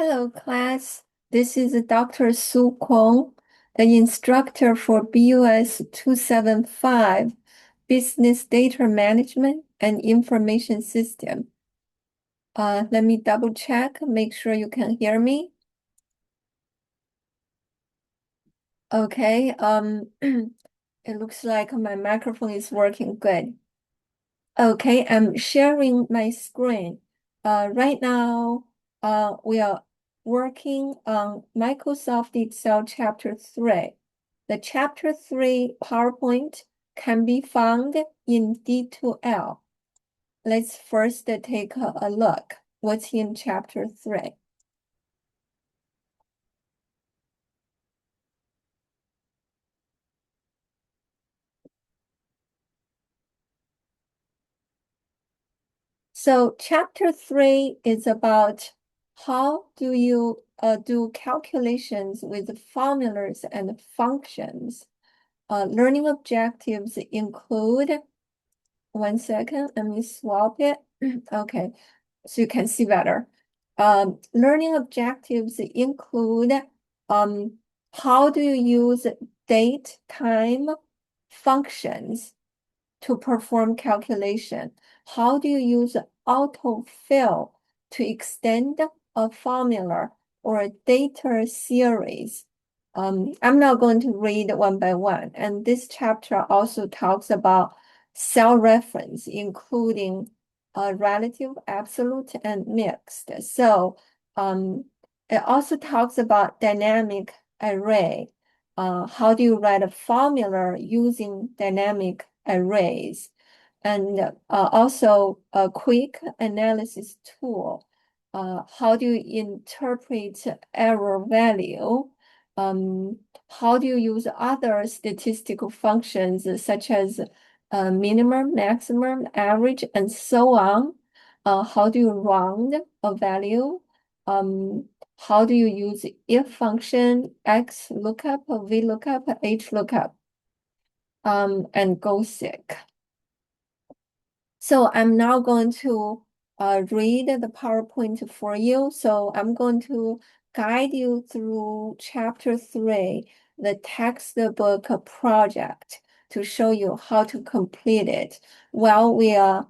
Hello, class. This is Dr. Su Kwong, the instructor for BUS 275, Business Data Management and Information System. Let me double check, make sure you can hear me. Okay, it looks like my microphone is working good. Okay, I'm sharing my screen. Right now, we are working on Microsoft Excel Chapter 3. The Chapter 3 PowerPoint can be found in D2L. Let's first take a look. What's in Chapter 3? So Chapter 3 is about how do you do calculations with formulas and functions. Learning objectives include, one second, let me swap it. Okay, so you can see better. Learning objectives include how do you use date, time functions to perform calculation? How do you use autofill to extend a formula or a data series? I'm not going to read one by one. And this chapter also talks about cell reference, including relative, absolute, and mixed. So it also talks about dynamic array. How do you write a formula using dynamic arrays? And also a quick analysis tool. How do you interpret error value? How do you use other statistical functions such as minimum, maximum, average, and so on? How do you round a value? How do you use if function, X lookup, V lookup, H lookup, and GOSIC? So I'm now going to read the PowerPoint for you. So I'm going to guide you through Chapter 3, the textbook project, to show you how to complete it. While we are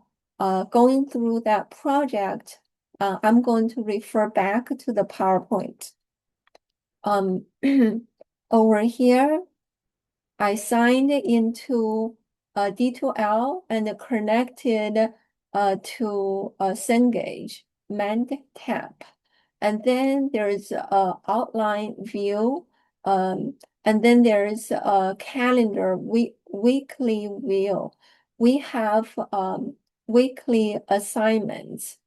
going through that project, I'm going to refer back to the PowerPoint. Over here, I signed into D2L and connected to Cengage MandTap. And then there's a outline view. And then there's a calendar weekly view. We have weekly assignments.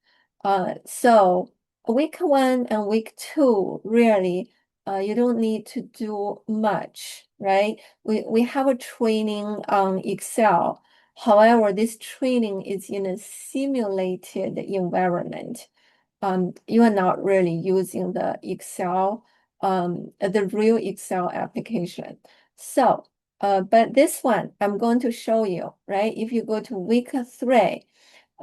So week 1 and week 2 really you don't need to do much, right? We have a training on Excel. However, this training is in a simulated environment. You are not really using the Excel, the real Excel application. So, but this one I'm going to show you, right? If you go to week 3,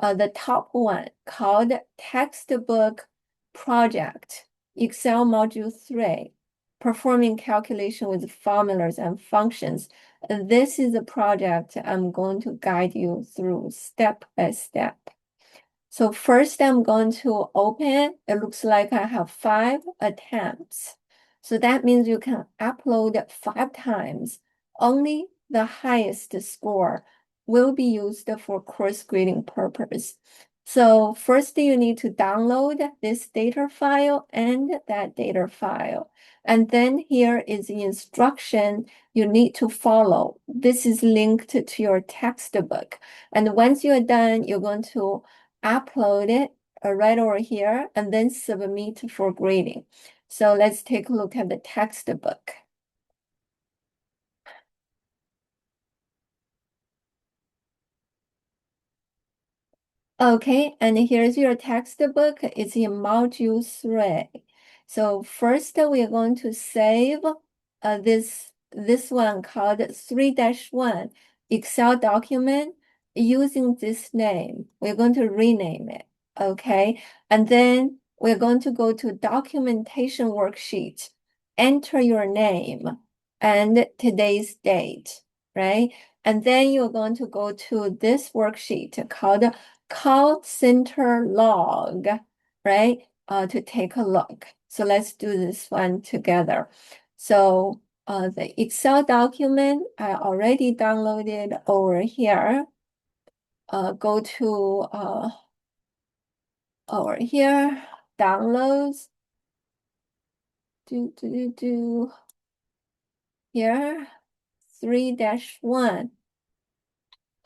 the top one called Textbook Project, Excel Module 3, Performing Calculation with Formulas and Functions. This is a project I'm going to guide you through step by step. So first I'm going to open. It looks like I have 5 attempts. So that means you can upload 5 times. Only the highest score will be used for course grading purpose. So first you need to download this data file and that data file. And then here is the instruction you need to follow. This is linked to your textbook. And once you're done, you're going to upload it right over here and then submit for grading. So let's take a look at the textbook. Okay, and here's your textbook. It's in module 3. So first we're going to save this one called 3-1 Excel document using this name. We're going to rename it. Okay, and then we're going to go to documentation worksheet, enter your name and today's date, right? And then you're going to go to this worksheet called call center log, right? To take a look. So let's do this one together. So the Excel document I already downloaded over here. Go to over here, downloads. Here, 3-1.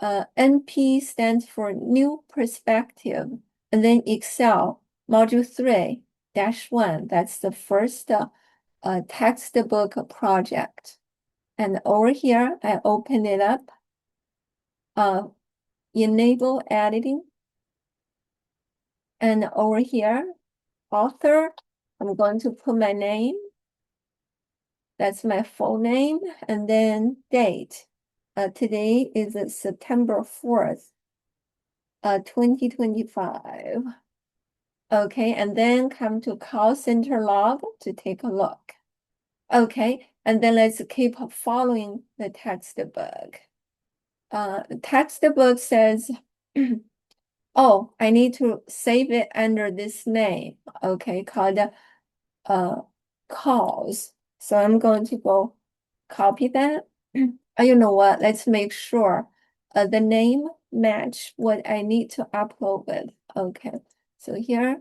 NP stands for New Perspective, and then Excel Module 3-1. That's the first textbook project. And over here, I open it up. Enable editing. And over here, author, I'm going to put my name. That's my full name, and then date. Today is September 4th, 2025. Okay, and then come to call center log to take a look. Okay, and then let's keep following the textbook. The textbook says, oh, I need to save it under this name, okay, called calls. So I'm going to go copy that. You know what? Let's make sure the name match what I need to upload with. Okay, so here,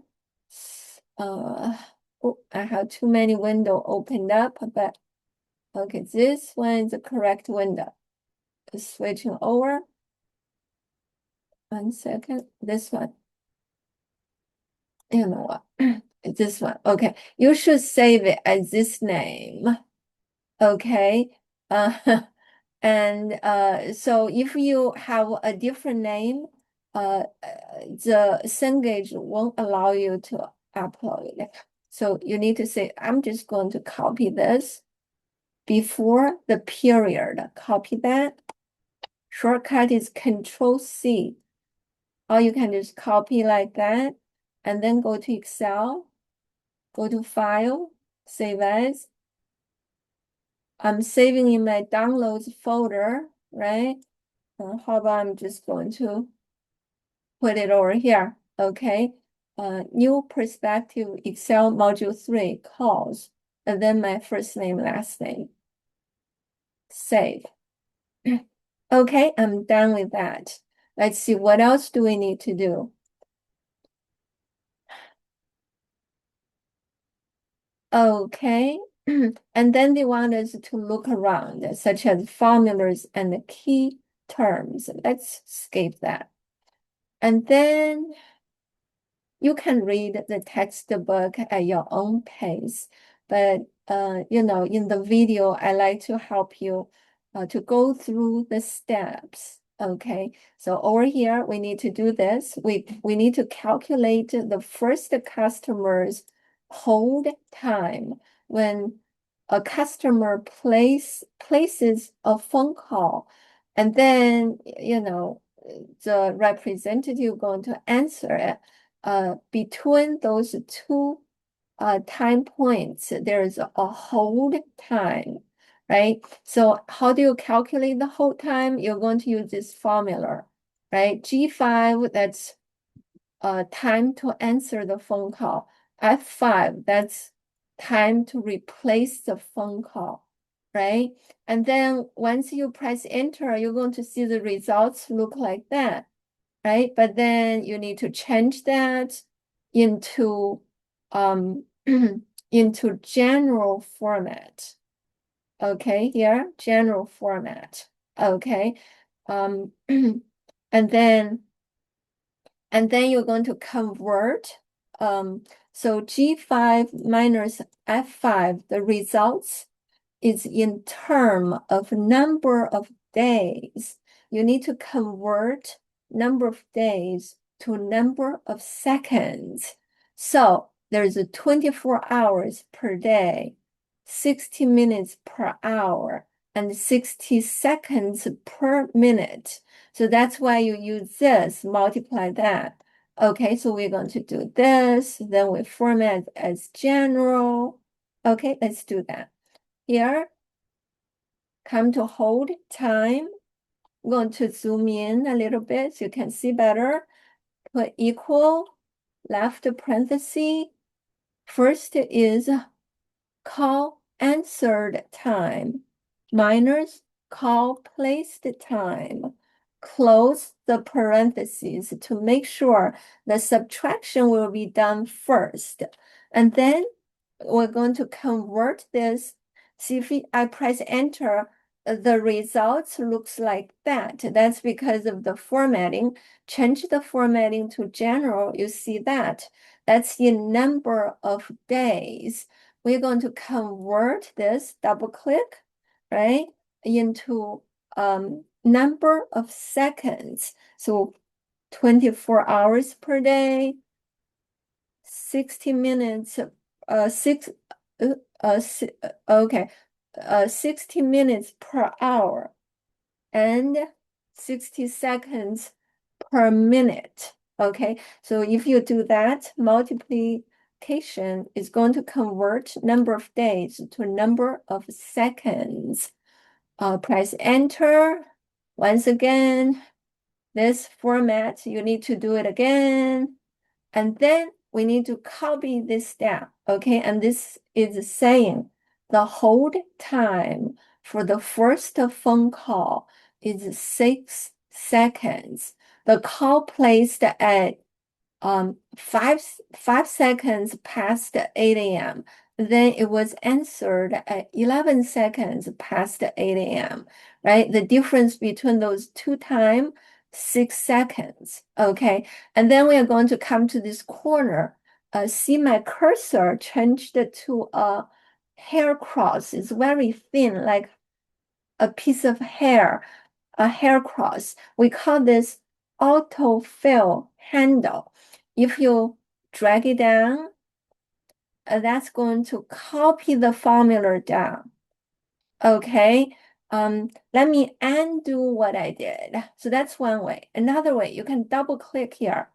oh, I have too many windows opened up, but okay, this one is the correct window. Switching over. 1 second. This one. You know what? This one. Okay, you should save it as this name. Okay. And so if you have a different name, the Cengage won't allow you to upload it. So you need to say, I'm just going to copy this before the period. Copy that. Shortcut is Control C. Or you can just copy like that and then go to Excel, go to File, Save As. I'm saving in my downloads folder, right? How about I'm just going to put it over here, okay? New Perspective Excel Module 3 calls, and then my first name, last name. Save. Okay, I'm done with that. Let's see, what else do we need to do? Okay, and then they want us to look around, such as formulas and the key terms. Let's skip that. And then you can read the textbook at your own pace, but you know, in the video, I like to help you to go through the steps. Okay, so over here, we need to do this. We need to calculate the first customer's hold time when a customer places a phone call, and then you know the representative going to answer it. Between those two time points, there's a hold time, right? So how do you calculate the hold time? You're going to use this formula, right? G5, that's time to answer the phone call. F5, that's time to replace the phone call, right? And then once you press enter, you're going to see the results look like that, right? But then you need to change that into into general format. Okay, here, general format. Okay. And then you're going to convert. So G5 minus F5, the results is in term of number of days. You need to convert number of days to number of seconds. So there's a 24 hours per day, 60 minutes per hour, and 60 seconds per minute. So that's why you use this, multiply that. Okay, so we're going to do this, then we format as general. Okay, let's do that. Here, come to hold time. I'm going to zoom in a little bit so you can see better. Put equal, left parenthesis. First is call answered time minus call placed time. Close the parentheses to make sure the subtraction will be done first. And then we're going to convert this. See if I press enter, the results looks like that. That's because of the formatting. Change the formatting to general, you see that. That's in number of days. We're going to convert this, double click, right, into number of seconds. So 24 hours per day, 60 minutes, six, si okay, 60 minutes per hour and 60 seconds per minute. Okay, so if you do that, multiplication is going to convert number of days to number of seconds. Press enter. Once again, this format, you need to do it again. And then we need to copy this down, okay? And this is saying the hold time for the first phone call is 6 seconds. The call placed at 5 seconds past 8 a.m. Then it was answered at 11 seconds past 8 a.m., right? The difference between those two times, 6 seconds, okay? And then we are going to come to this corner. See my cursor changed to a hair cross. It's very thin, like a piece of hair, a hair cross. We call this autofill handle. If you drag it down, that's going to copy the formula down. Okay, let me undo what I did. So that's one way. Another way, you can double click here.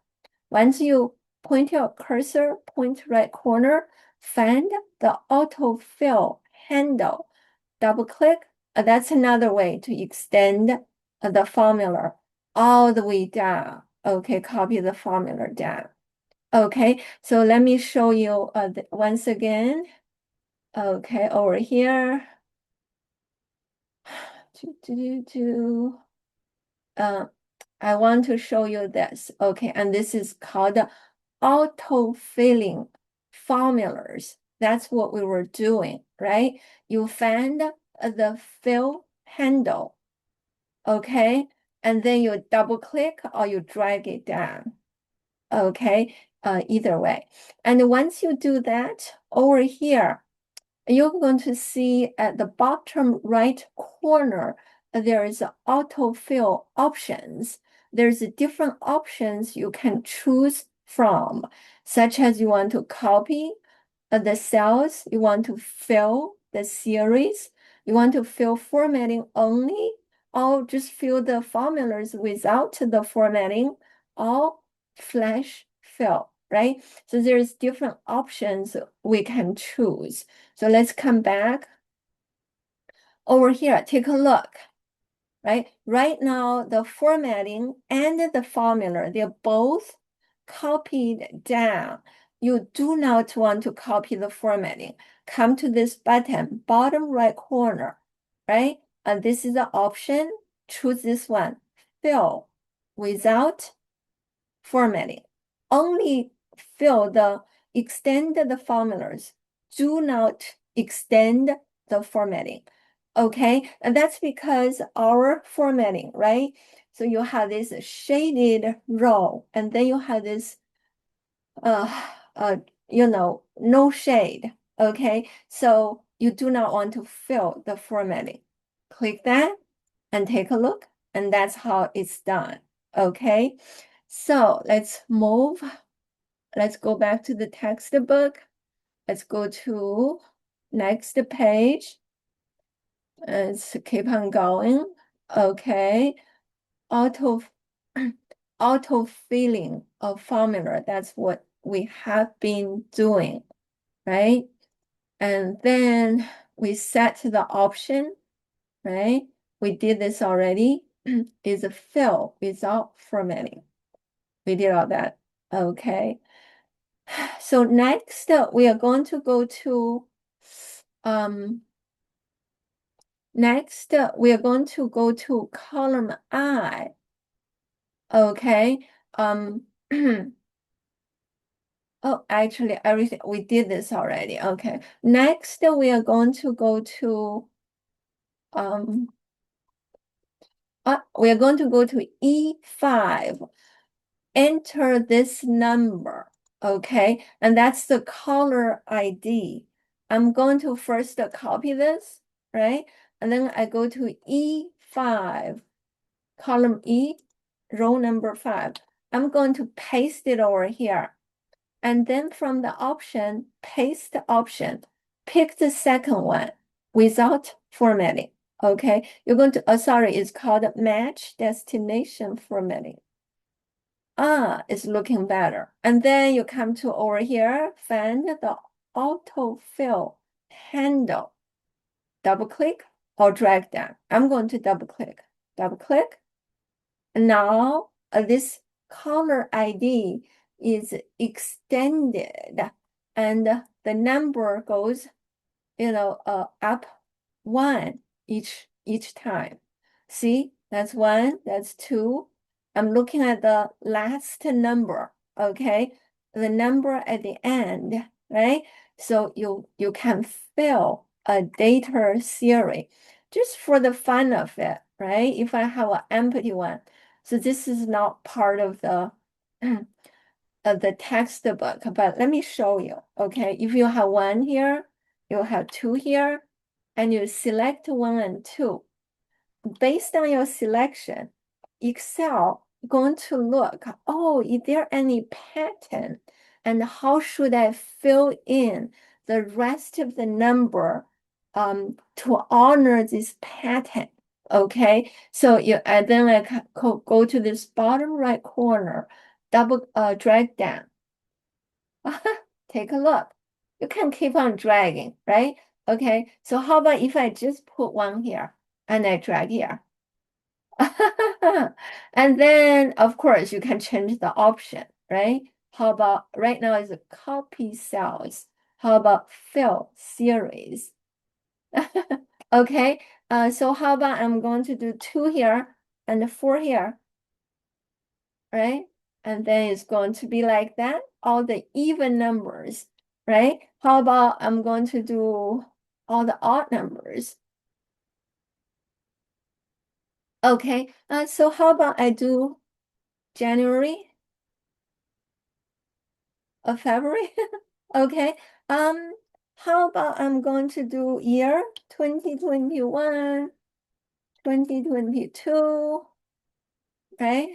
Once you point your cursor, point right corner, find the autofill handle. Double click. That's another way to extend the formula all the way down. Okay, copy the formula down. Okay, so let me show you once again. Okay, over here. I want to show you this. Okay, and this is called auto-filling formulas. That's what we were doing, right? You find the fill handle, okay? And then you double click or you drag it down, okay? Either way. And once you do that, over here, you're going to see at the bottom right corner, there is autofill options. There's different options you can choose from, such as you want to copy the cells, you want to fill the series, you want to fill formatting only, or just fill the formulas without the formatting, or flash fill, right? So there's different options we can choose. So let's come back. Over here, take a look, right? Right now, the formatting and the formula, they're both copied down. You do not want to copy the formatting. Come to this button, bottom right corner, right? And this is the option. Choose this one, fill without formatting. Only fill extend the formulas. Do not extend the formatting. Okay, and that's because our formatting, right? So you have this shaded row, and then you have this, uh, uh, no shade. Okay, so you do not want to fill the formatting. Click that and take a look, and that's how it's done. Okay, so let's move. Let's go back to the textbook. Let's go to next page. Let's keep on going. Okay. Auto auto-filling of formula. That's what we have been doing, right? And then we set the option, right? We did this already. Is a fill without formatting. We did all that. Okay. So next, we are going to go to next, we are going to go to column I. Okay. Oh, actually, everything we did this already. Okay. Next, we are going to go to we are going to go to E5. Enter this number. Okay, and that's the caller ID. I'm going to first copy this, right? And then I go to E5, column E, row number 5. I'm going to paste it over here. And then from the option, paste option, pick the second one without formatting. Okay, you're going to, sorry, it's called match destination formatting. It's looking better. And then you come to over here, find the autofill handle. Double click or drag down. I'm going to double click. Double click. Now this caller ID is extended and the number goes, up 1 each time. See, that's 1, that's 2. I'm looking at the last number, okay? The number at the end, right? So you can fill a data series just for the fun of it, right? If I have an empty one. So this is not part of the textbook, but let me show you, okay? If you have 1 here, you have 2 here, and you select 1 and 2. Based on your selection, Excel going to look, oh, is there any pattern? And how should I fill in the rest of the number to honor this pattern? Okay, so and then I go to this bottom right corner, double drag down. Take a look. You can keep on dragging, right? Okay, so how about if I just put 1 here and I drag here? And then, of course, you can change the option, right? How about right now is a copy cells. How about fill series? Okay, so how about I'm going to do 2 here and 4 here, right? And then it's going to be like that, all the even numbers, right? How about I'm going to do all the odd numbers? Okay, so how about I do January, February? Okay, how about I'm going to do year 2021, 2022, right?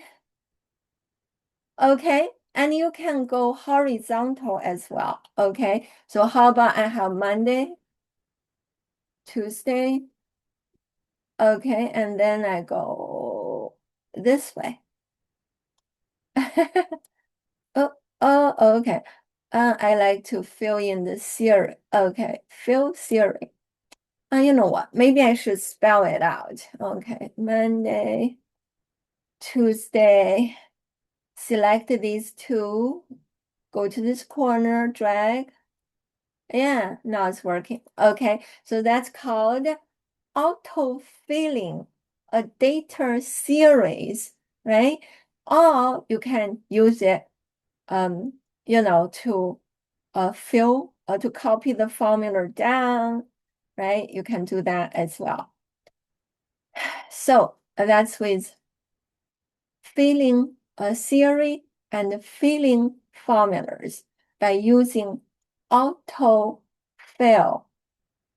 Okay, and you can go horizontal as well. Okay, so how about I have Monday, Tuesday, okay, and then I go this way. Oh, okay. I like to fill in the series. Okay, fill series. You know what? Maybe I should spell it out. Okay, Monday, Tuesday. Select these 2. Go to this corner, drag. Yeah, now it's working. Okay, so that's called auto-filling a data series, right? Or you can use it, to fill to copy the formula down, right? You can do that as well. So that's with filling a series and filling formulas by using autofill.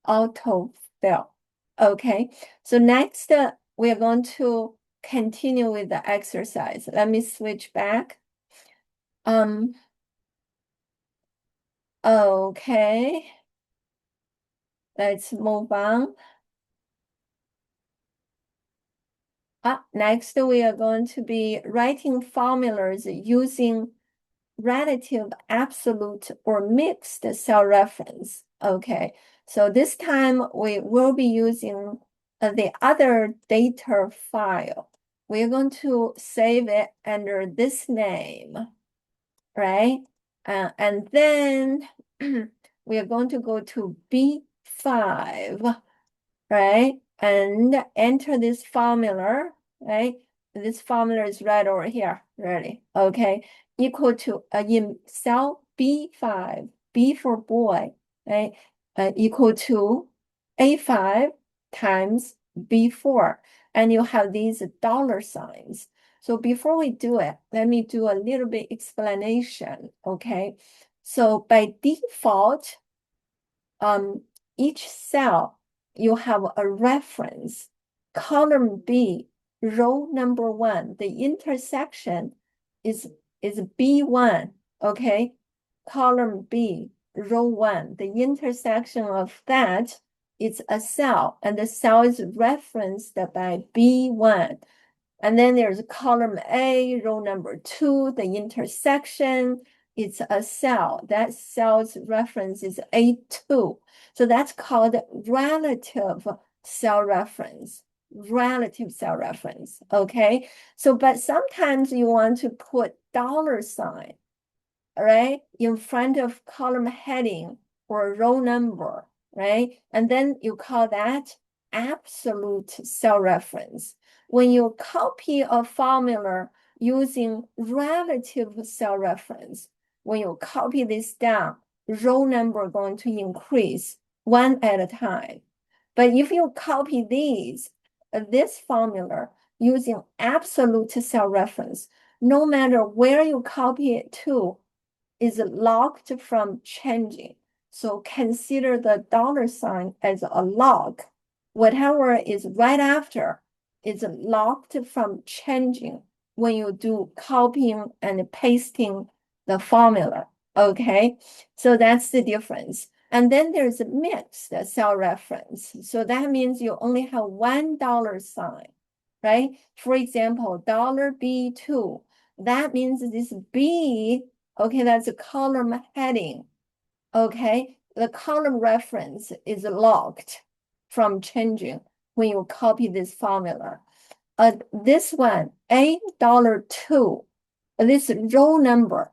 Autofill. Okay, so next we are going to continue with the exercise. Let me switch back. Okay, let's move on. Next, we are going to be writing formulas using relative, absolute, or mixed cell reference. Okay, so this time we will be using the other data file. We're going to save it under this name, right? And then we are going to go to B5, right? And enter this formula, right? This formula is right over here, really, okay? Equal to, in cell B5, B for boy, right? Equal to A5 times B4. And you have these dollar signs. So before we do it, let me do a little bit explanation, okay? So by default, each cell you have a reference. Column B, row number 1, the intersection is B1, okay? Column B, row 1, the intersection of that is a cell, and the cell is referenced by B1. And then there's column A, row number 2, the intersection, it's a cell. That cell's reference is A2. So that's called relative cell reference. Relative cell reference, okay? So, but sometimes you want to put dollar sign, right, in front of column heading or row number, right? And then you call that absolute cell reference. When you copy a formula using relative cell reference, when you copy this down, row number going to increase one at a time. But if you copy this formula using absolute cell reference, no matter where you copy it to, is locked from changing. So consider the dollar sign as a lock. Whatever is right after is locked from changing when you do copying and pasting the formula, okay? So that's the difference. And then there's a mixed cell reference. So that means you only have one dollar sign, right? For example, dollar $B2, that means this B, okay, that's a column heading. Okay, the column reference is locked from changing when you copy this formula. This one, $2, this row number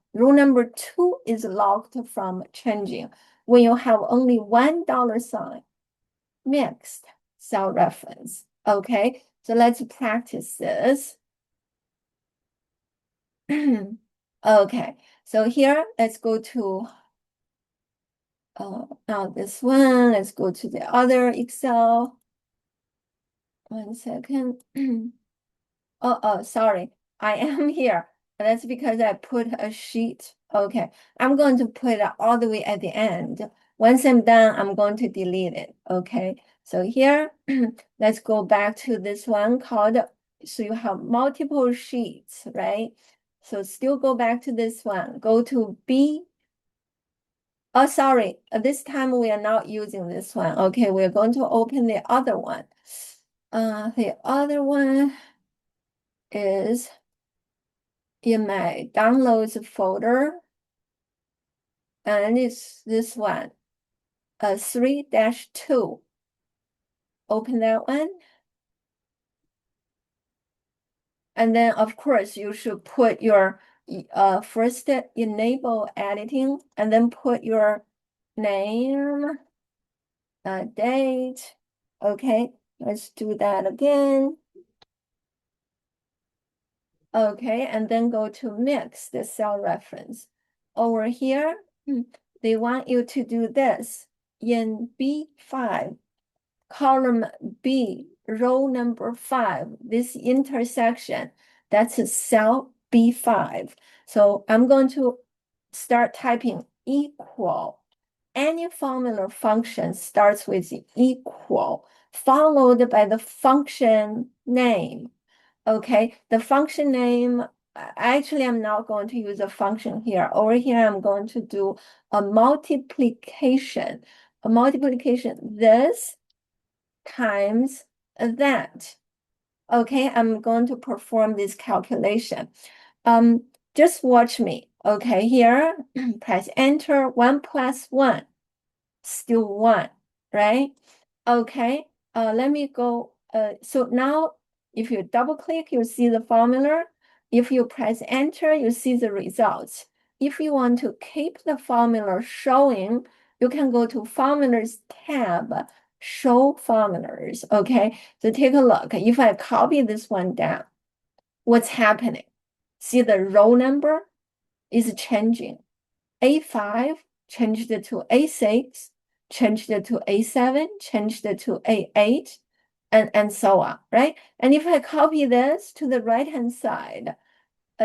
2 is locked from changing when you have only one dollar sign, mixed cell reference. Okay, so let's practice this. Okay, so here, let's go to now this one. Let's go to the other Excel. 1 second. Sorry, I am here. That's because I put a sheet. Okay, I'm going to put it all the way at the end. Once I'm done, I'm going to delete it. Okay, so here, let's go back to this one called, so you have multiple sheets, right? So still go back to this one. Go to B. Oh, sorry, this time we are not using this one. Okay, we're going to open the other one. The other one is in my downloads folder, and it's this one, 3-2. Open that one. And then, of course, you should put your first enable editing, and then put your name, date. Okay, let's do that again. Okay, and then go to mix the cell reference. Over here, they want you to do this in B5, column B, row number 5, this intersection, that's a cell B5. So I'm going to start typing equal. Any formula function starts with equal, followed by the function name. Okay, the function name, actually, I'm not going to use a function here. Over here, I'm going to do a multiplication. This times that. Okay, I'm going to perform this calculation. Just watch me. Okay, here, press enter, 1 plus 1, still 1, right? Okay, let me go. So now if you double click, you see the formula. If you press enter, you see the results. If you want to keep the formula showing, you can go to Formulas tab, Show Formulas. Okay, so take a look. If I copy this one down, what's happening? See the row number is changing. A5 changed to A6, changed to A7, changed to A8, and so on, right? And if I copy this to the right-hand side,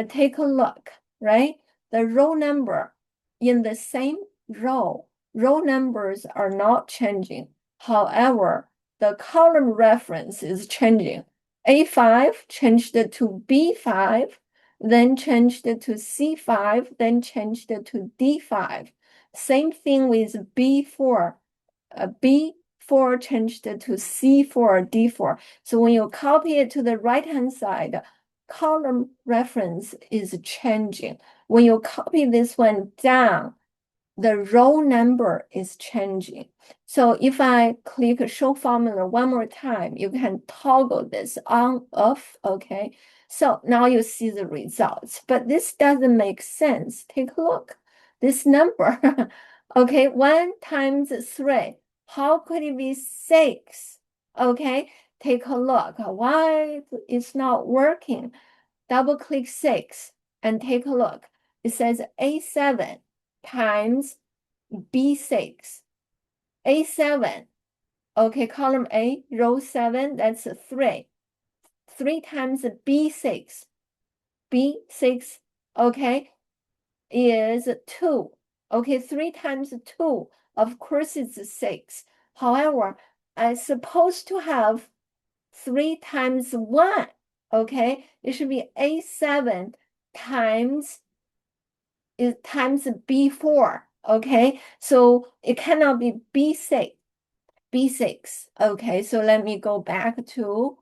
take a look, right? The row number in the same row numbers are not changing. However, the column reference is changing. A5 changed to B5, then changed to C5, then changed to D5. Same thing with B4. B4 changed to C4, D4. So when you copy it to the right-hand side, column reference is changing. When you copy this one down, the row number is changing. So if I click show formula one more time, you can toggle this on, off, okay? So now you see the results, but this doesn't make sense. Take a look. This number, okay, 1 times 3, how could it be 6? Okay, take a look. Why it's not working? Double click 6 and take a look. It says A7 times B6. A7, okay, column A, row 7, that's 3. 3 times B6. B6, okay, is 2. Okay, 3 times 2, of course it's 6. However, I'm supposed to have 3 times 1. Okay, it should be A7 times B4. Okay, so it cannot be B6. B6. Okay, so let me go back to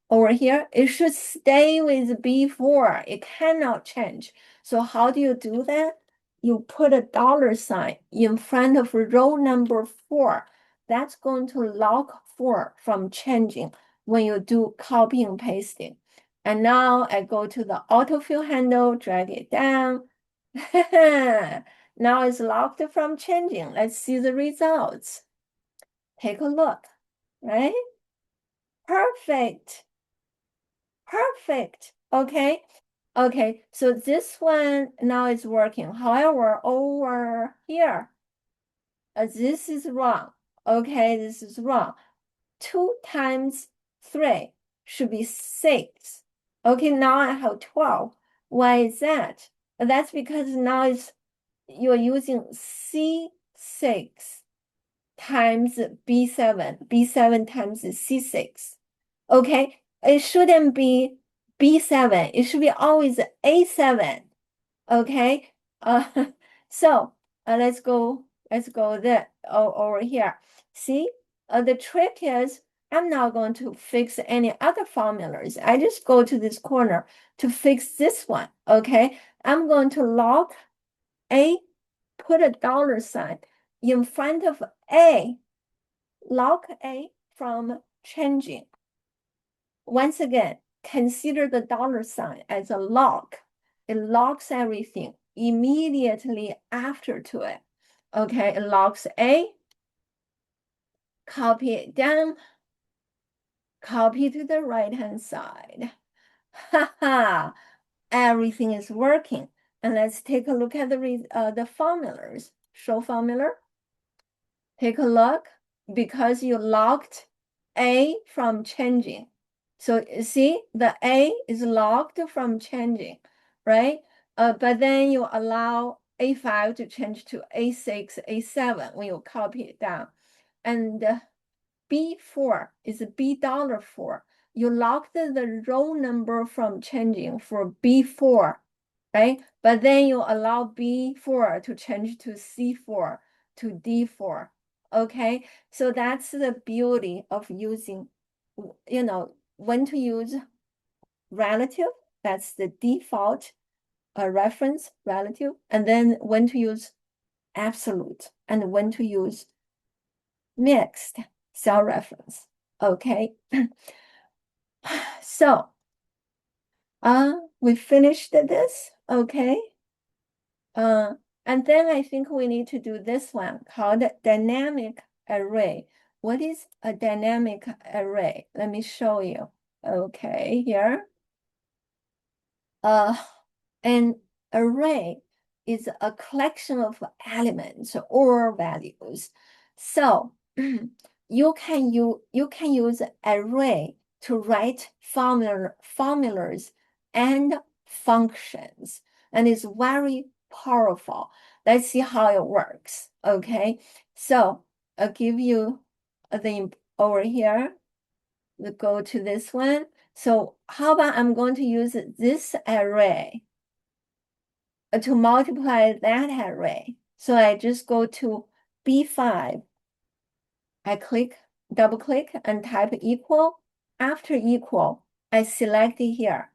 over here. It should stay with B4. It cannot change. So how do you do that? You put a $ in front of row number 4. That's going to lock 4 from changing when you do copy and pasting. And now I go to the autofill handle, drag it down. Now it's locked from changing. Let's see the results. Take a look, right? Perfect. Perfect. Okay. Okay. So this one now is working. However, over here, this is wrong. Okay, this is wrong. 2 times 3 should be 6. Okay, now I have 12. Why is that? That's because now you're using C6 times B7, B7 times C6. Okay, it shouldn't be B7, it should be always A7. Okay, so let's go there over here. See, the trick is I'm not going to fix any other formulas. I just go to this corner to fix this one. Okay, I'm going to lock A, put a $ in front of A, lock A from changing. Once again, consider the $ as a lock. It locks everything immediately after to it. Okay, it locks A, copy it down, copy to the right-hand side. Haha, everything is working. And let's take a look at the formulas. Show formula. Take a look, because you locked A from changing. So see, the A is locked from changing, right? But then you allow A5 to change to A6, A7 when you copy it down. And B4 is $4. You locked the row number from changing for B4, right? But then you allow B4 to change to C4, to D4. Okay, so that's the beauty of using, when to use relative, that's the default reference relative, and then when to use absolute and when to use mixed cell reference. Okay. So we finished this. Okay. And then I think we need to do this one called dynamic array. What is a dynamic array? Let me show you. Okay, here. An array is a collection of elements or values. So you can use array to write formulas and functions, and it's very powerful. Let's see how it works. Okay, so I'll give you the over here. We go to this one. So how about I'm going to use this array to multiply that array. So I just go to B5. I double click and type equal. After equal, I select it here.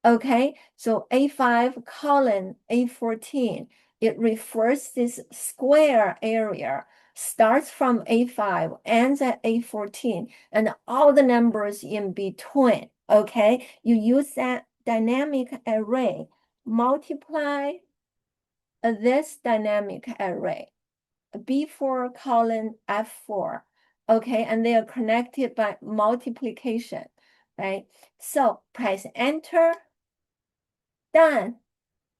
Okay, so A5 colon A14, it refers this square area, starts from A5, ends at A14, and all the numbers in between. Okay, you use that dynamic array, multiply this dynamic array, B4 colon F4. Okay, and they are connected by multiplication, right? So press enter. Done.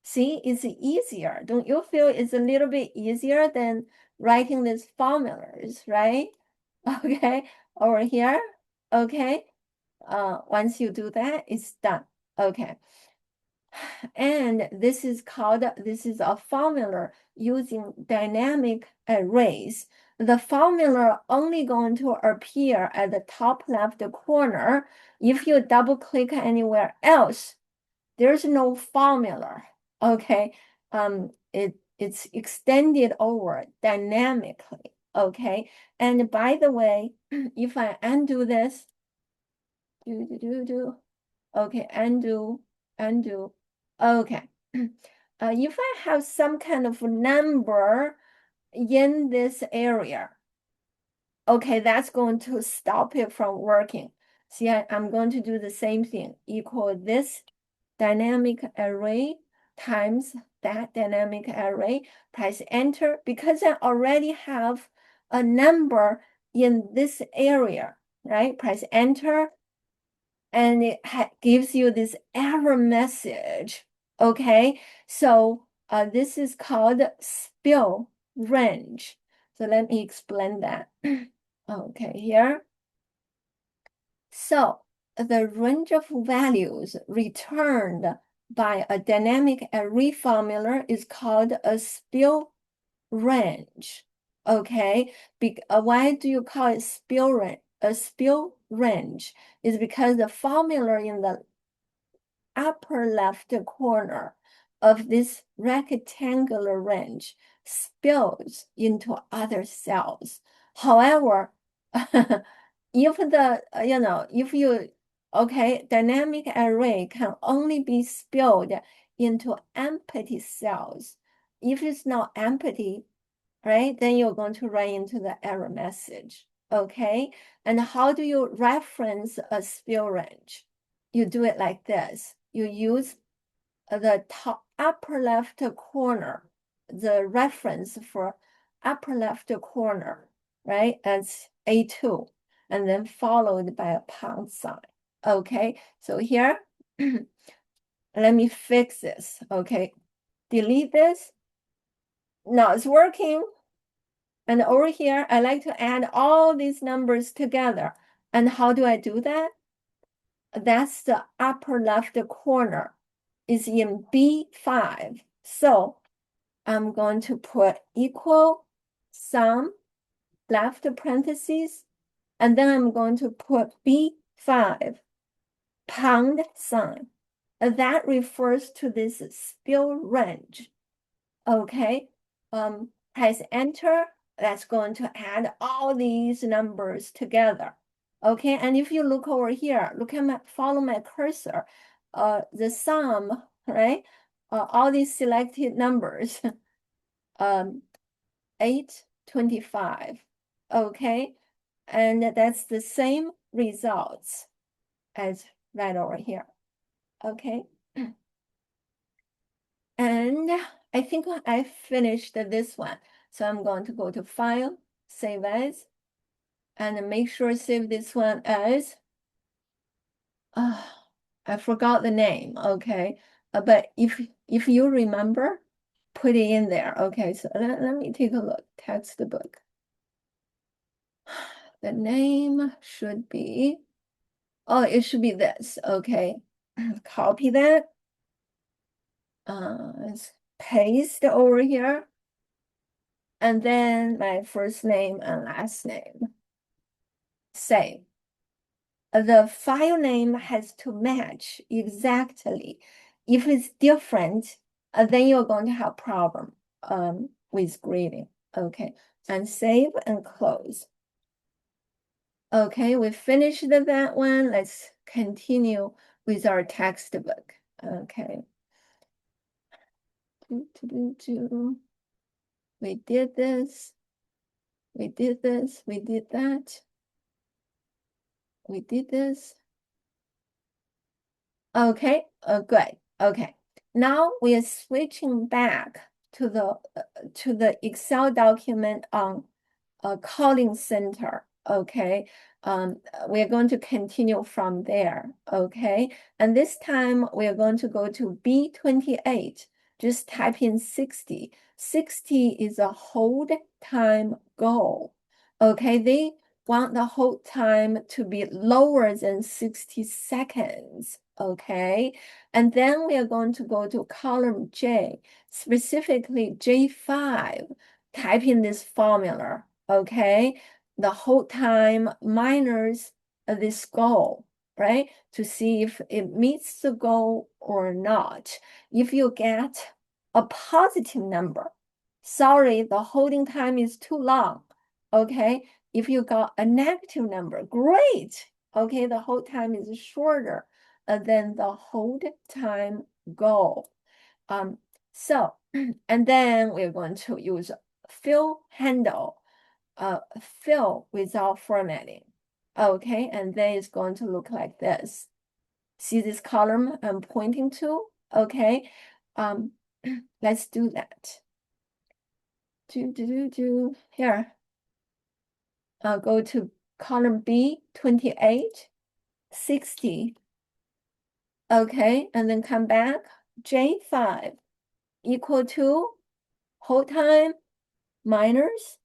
See, it's easier. Don't you feel it's a little bit easier than writing these formulas, right? Okay, over here. Okay. Once you do that, it's done. Okay. And this is a formula using dynamic arrays. The formula only going to appear at the top left corner. If you double click anywhere else, there's no formula. Okay, it's extended over dynamically. Okay, and by the way, if I undo this, okay, undo. Okay, if I have some kind of number in this area, okay, that's going to stop it from working. See, I'm going to do the same thing, equal this dynamic array times that dynamic array, press enter, because I already have a number in this area, right? Press enter, and it gives you this error message, okay? So this is called spill range. So let me explain that. Okay, here. So the range of values returned by a dynamic array formula is called a spill range. Okay, why do you call it spill range? A spill range is because the formula in the upper left corner of this rectangular range spills into other cells. However, if dynamic array can only be spilled into empty cells. If it's not empty, right, then you're going to run into the error message. Okay, and how do you reference a spill range? You do it like this. You use the top upper left corner, the reference for upper left corner, right? As A2, and then followed by a pound sign. Okay, so here, let me fix this. Okay, delete this. Now it's working. And over here, I like to add all these numbers together. And how do I do that? That's the upper left corner. Is in B5. So I'm going to put equal sum, left parentheses, and then I'm going to put B5 pound sign. That refers to this spill range. Okay, press enter. That's going to add all these numbers together. Okay, and if you look over here, follow my cursor, the sum, right? All these selected numbers, 825, okay? And that's the same results as right over here, okay? And I think I finished this one. So I'm going to go to File, Save As, and make sure save this one as, I forgot the name, okay? But if you remember, put it in there. Okay, so let me take a look. Textbook. The name should be, oh, it should be this, okay. Copy that. Let's paste over here. And then my first name and last name. Save. The file name has to match exactly. If it's different, then you're going to have problem with grading. Okay, and save and close. Okay, we finished that one. Let's continue with our textbook. Okay. We did this. We did this. We did that. We did this. Okay, good. Okay, now we are switching back to the Excel document on calling center. Okay, we are going to continue from there. Okay, and this time we are going to go to B28. Just type in 60. 60 is a hold time goal. Okay, they want the hold time to be lower than 60 seconds. Okay, and then we are going to go to column J, specifically J5. Type in this formula, okay? The hold time minus this goal, right? To see if it meets the goal or not. If you get a positive number, sorry, the holding time is too long, okay? If you got a negative number, great, okay? The hold time is shorter than the hold time goal. So, and then we're going to use fill handle, fill without formatting. Okay, and then it's going to look like this. See this column I'm pointing to? Okay, let's do that. Here. Go to column B, 28, 60. Okay, and then come back, J5 equal to hold time minus,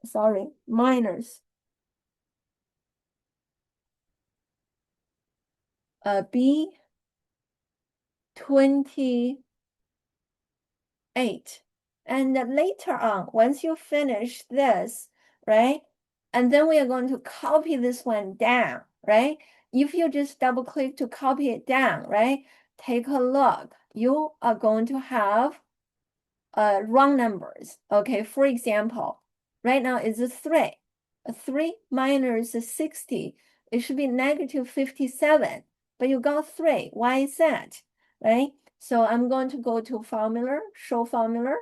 B28. And later on, once you finish this, right? And then we are going to copy this one down, right? If you just double click to copy it down, right? Take a look. You are going to have wrong numbers. Okay, for example, right now it's a 3. A 3 minus 60, it should be negative 57, but you got 3. Why is that? Right? So I'm going to go to formula, show formula.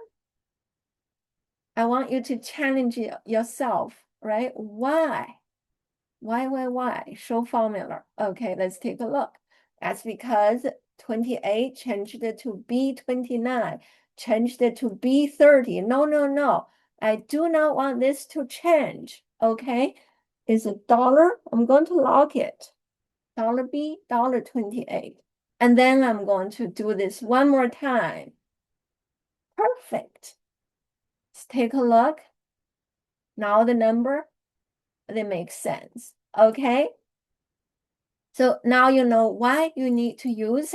I want you to challenge yourself, right? Why? Why? Show formula. Okay, let's take a look. That's because 28 changed it to B29, changed it to B30. No. I do not want this to change. Okay, is a dollar. I'm going to log it. $B, $28. And then I'm going to do this one more time. Perfect. Let's take a look. Now the number, they make sense. Okay. So now you know why you need to use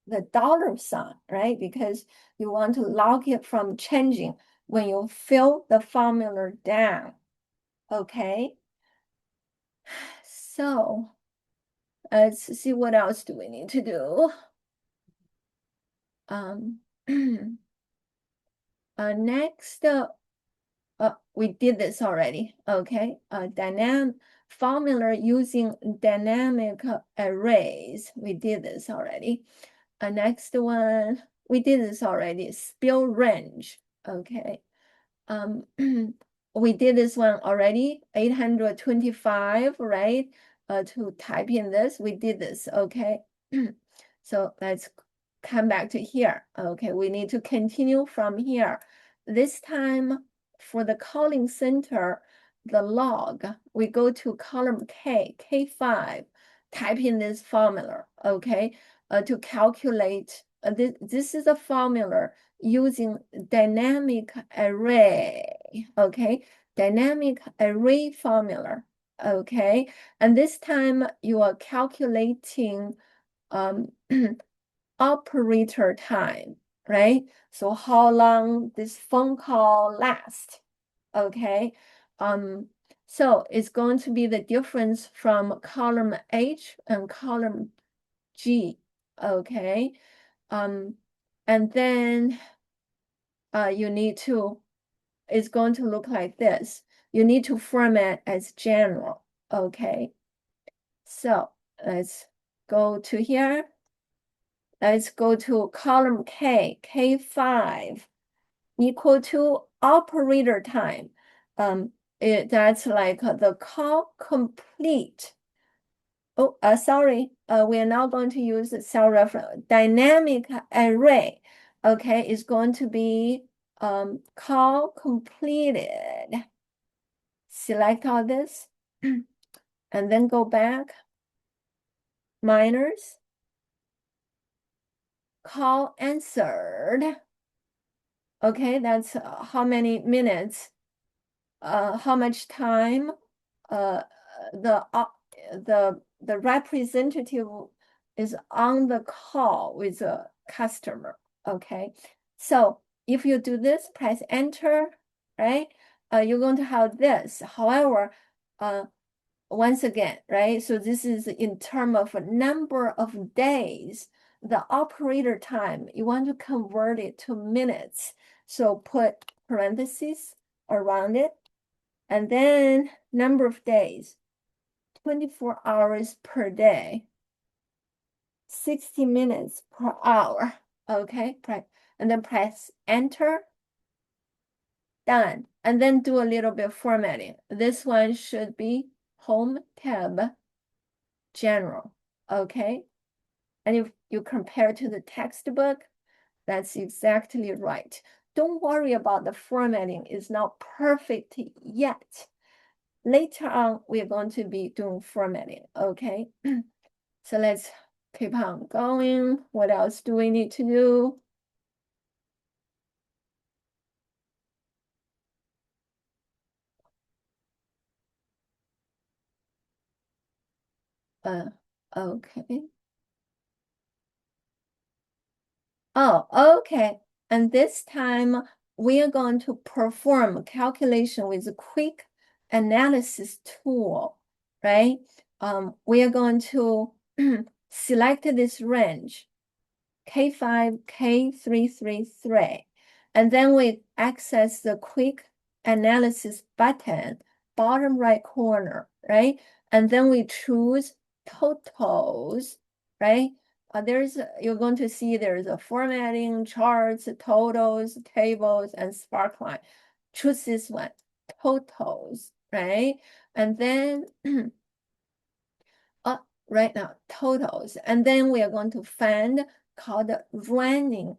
the dollar sign, right? Because you want to log it from changing when you fill the formula down. Okay. So let's see what else do we need to do. Next, we did this already. Okay. formula using dynamic arrays. We did this already. Next one, we did this already, spill range, okay. We did this one already, 825, right? To type in this, we did this, okay. So let's come back to here. Okay, we need to continue from here. This time for the calling center, the log, we go to column K, K5, type in this formula, okay, to calculate, this is a formula using dynamic array, okay, dynamic array formula, okay, and this time you are calculating operator time, right? So how long this phone call lasts, okay? So it's going to be the difference from column H and column G, okay? And then you need to, it's going to look like this. You need to format as general, okay? So let's go to here. Let's go to column K, K5, equal to operator time. That's like the call complete. Oh, sorry, we are now going to use the cell reference. Dynamic array, okay, is going to be call completed. Select all this, and then go back. Minus. Call answered. Okay, that's how many minutes, how much time, the representative is on the call with a customer. Okay, so if you do this, press enter, right? You're going to have this. However, once again, right? So this is in terms of a number of days. The operator time, you want to convert it to minutes. So put parentheses around it. And then number of days, 24 hours per day, 60 minutes per hour. Okay, and then press enter. Done. And then do a little bit of formatting. This one should be home tab general. Okay. And if you compare to the textbook, that's exactly right. Don't worry about the formatting. It's not perfect yet. Later on, we're going to be doing formatting, okay? So let's keep on going. What else do we need to do? Okay. Oh, okay. And this time we are going to perform calculation with a quick analysis tool, right? We are going to select this range, K5, K333, and then we access the quick analysis button, bottom right corner, right? And then we choose totals, right? You're going to see there's a formatting, charts, totals, tables, and sparkline. Choose this one, totals, right? And then right now, totals. And then we are going to find called running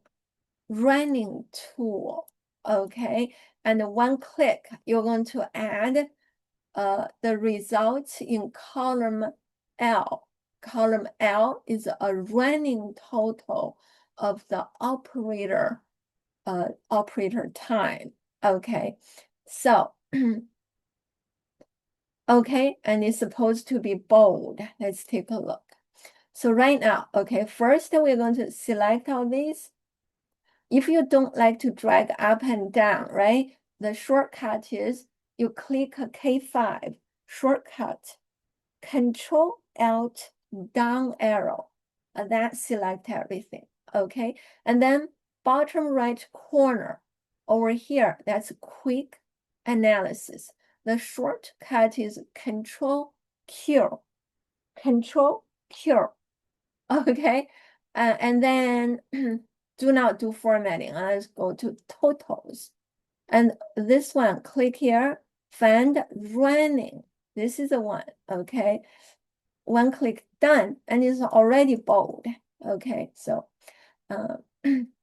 tool, okay? And one click, you're going to add the results in column L. Column L is a running total of the operator time, okay? So, okay, and it's supposed to be bold. Let's take a look. So right now, okay, first we're going to select all these. If you don't like to drag up and down, right? The shortcut is you click K5, shortcut, Control Alt down arrow, and that select everything, okay? And then bottom right corner over here, that's quick analysis. The shortcut is Control cure, control, cure. Okay, and then do not do formatting. Let's go to totals. And this one, click here, find running. This is the one, okay? One click, done, and it's already bold. Okay, so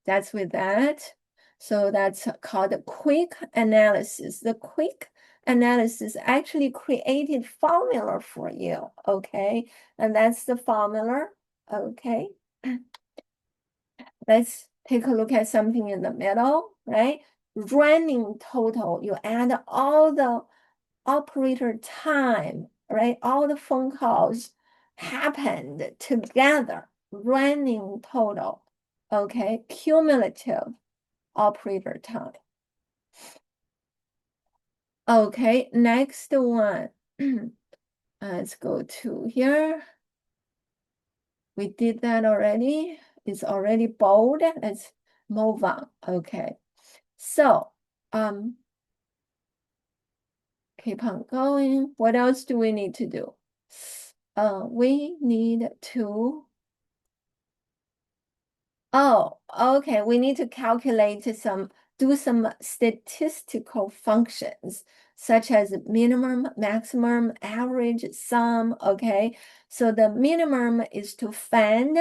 that's with that. So that's called quick analysis. The quick analysis actually created formula for you, okay? And that's the formula, okay? Let's take a look at something in the middle, right? Running total, you add all the operator time, right? All the phone calls happened together, running total, okay? Cumulative operator time. Okay, next one. Let's go to here. We did that already. It's already bold. Let's move on. Okay. So, keep on going. What else do we need to do? We need to, oh, okay. We need to calculate do some statistical functions, such as minimum, maximum, average, sum, okay? So the minimum is to find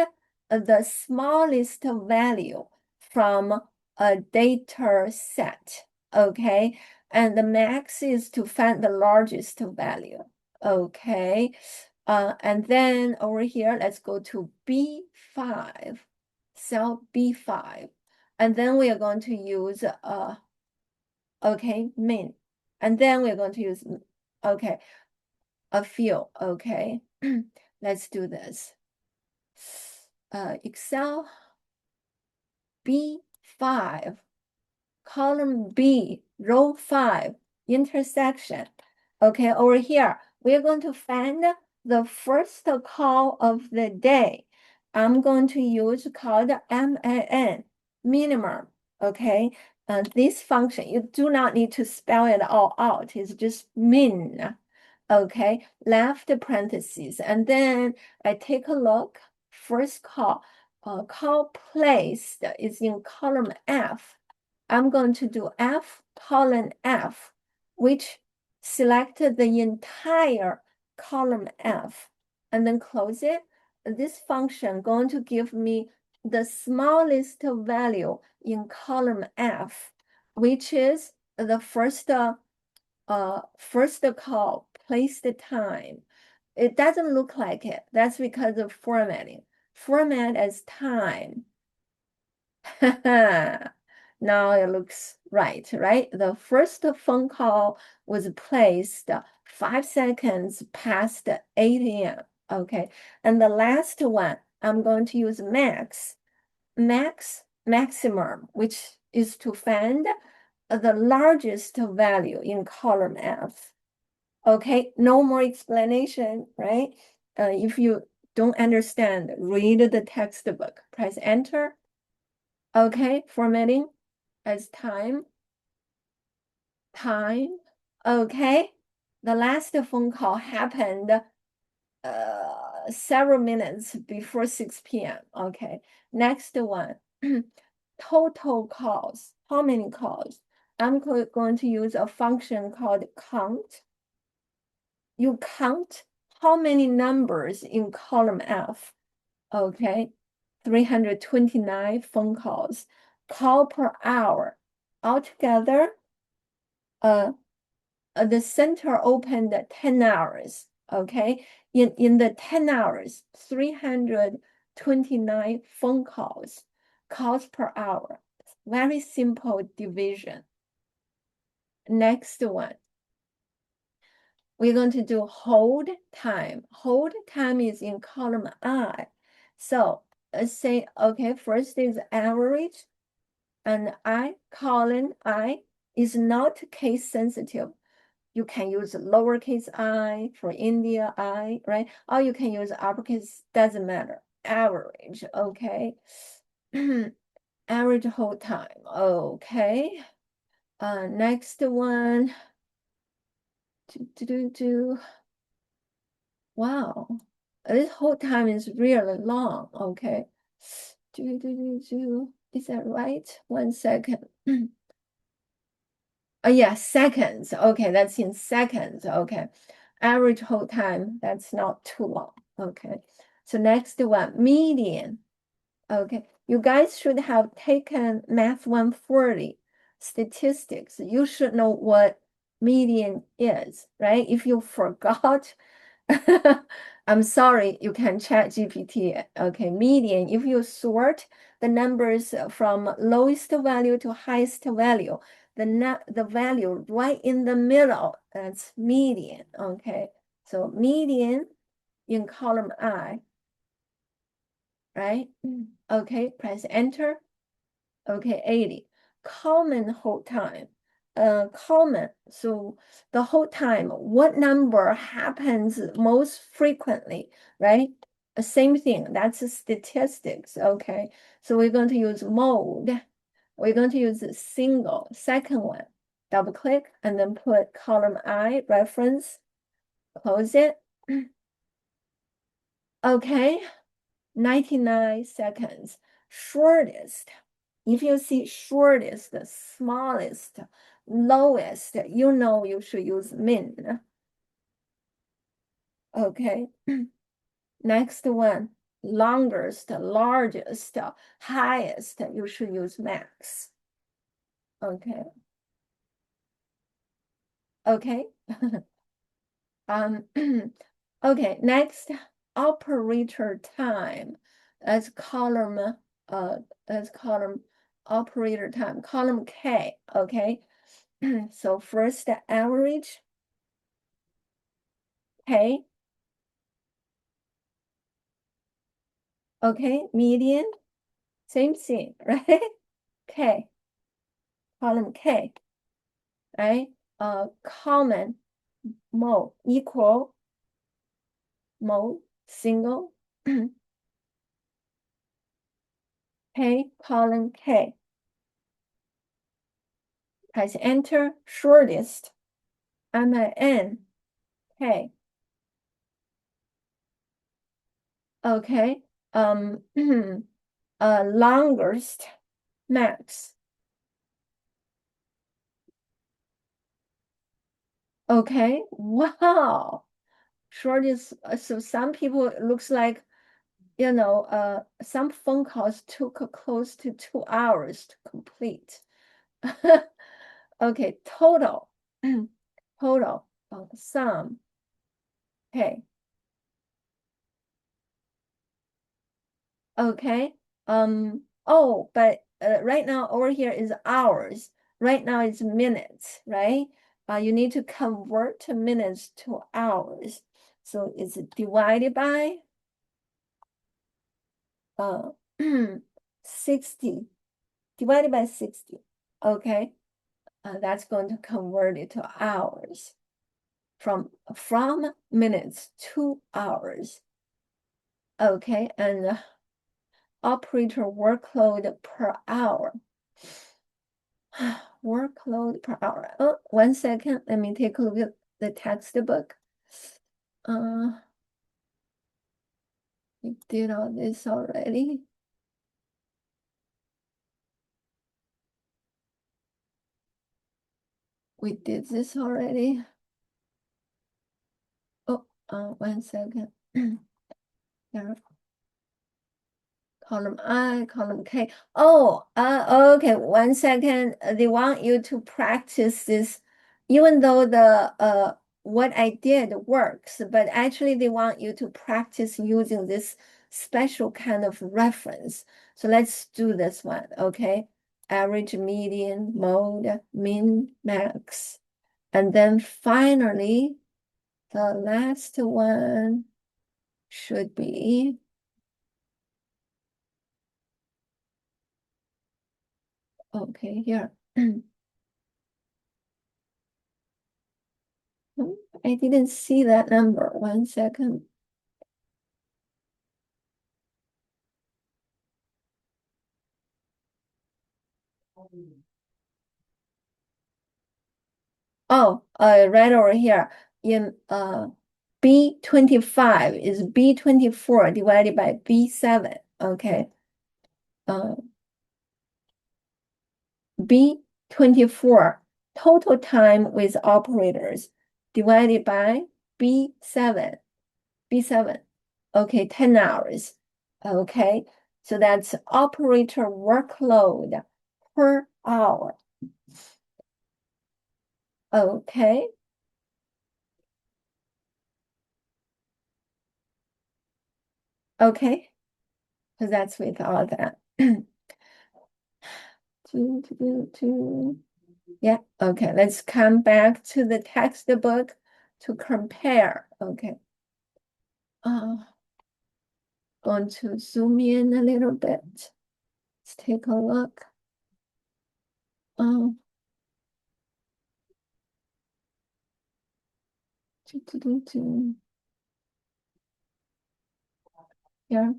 the smallest value from a data set, okay? And the max is to find the largest value, okay? And then over here, let's go to B5, cell B5. And then we are going to use, okay, min. And then we're going to use, okay, a field, okay. Let's do this. Excel B5, column B, row 5, intersection. Okay, over here, we're going to find the first call of the day. I'm going to use called MAN, minimum, okay? This function, you do not need to spell it all out. It's just min, okay? Left parentheses, and then I take a look, first call, call placed is in column F. I'm going to do F colon F, which selected the entire column F, and then close it. This function going to give me the smallest value in column F, which is the first call, placed time. It doesn't look like it. That's because of formatting. Format as time. Now it looks right? The first phone call was placed 5 seconds past 8 a.m. Okay, and the last one, I'm going to use maximum, which is to find the largest value in column F. Okay, no more explanation, right? If you don't understand, read the textbook, press enter. Okay, formatting as time. Okay, the last phone call happened several minutes before 6 p.m. Okay, next one, total calls. How many calls? I'm going to use a function called count. You count how many numbers in column F. Okay, 329 phone calls, call per hour. Altogether, the center opened 10 hours, okay? In the 10 hours, 329 phone calls per hour. Very simple division. Next one. We're going to do hold time. Hold time is in column I. So let's say, okay, first is average, and column I is not case sensitive. You can use lowercase I for India, I, right? Or you can use uppercase, doesn't matter. Average, okay. Average hold time, okay. Next one. Wow, this whole time is really long. Okay. Is that right? 1 second. Oh, yeah, seconds. Okay, that's in seconds. Okay. Average hold time, that's not too long. Okay. So next one, median. Okay. You guys should have taken Math 140 statistics. You should know what median is, right? If you forgot, I'm sorry, you can chat GPT. Okay, median. If you sort the numbers from lowest value to highest value, the value right in the middle, that's median. Okay, so median in column I, right? Okay, press enter. Okay, 80. Common hold time. Common. So the hold time, what number happens most frequently, right? Same thing. That's statistics. Okay. So we're going to use mode. We're going to use single. Second one. Double click and then put column I reference. Close it. Okay. 99 seconds. Shortest. If you see shortest, smallest, lowest, you know you should use min. Okay. Next one, longest, largest, highest, you should use max. Okay. Okay. Okay, next, operator time. That's column, that's column operator time, column K, okay? So first average, K, okay, median, same thing, right? K, column K, right? Common, mode, equal, mode, single, K, column K. Press enter, shortest, MIN, K. Okay, longest, max. Okay, wow. Shortest, so some people, it looks like, some phone calls took close to 2 hours to complete. Okay, total, total, sum, okay, okay. Oh, but right now over here is hours. Right now it's minutes, right? You need to convert to minutes to hours. So it's divided by uh 60, divided by 60. Okay. That's going to convert it to hours. From minutes to hours. Okay, and operator workload per hour. Workload per hour. Oh, 1 second. Let me take a look at the textbook. We did all this already. We did this already. Oh, 1 second. Yeah. Column I, column K. Oh, okay. 1 second. They want you to practice this, even though the what I did works, but actually they want you to practice using this special kind of reference. So let's do this one, okay? Average, median, mode, min, max. And then finally, the last one should be okay here. I didn't see that number. 1 second. Oh, right over here in B25 is B24 divided by B7, okay? B24 total time with operators divided by B7, okay, 10 hours, okay? So that's operator workload per hour, okay? Okay, because that's with all that. Yeah, okay, let's come back to the textbook to compare, okay. Going to zoom in a little bit. Let's take a look. Um, yeah,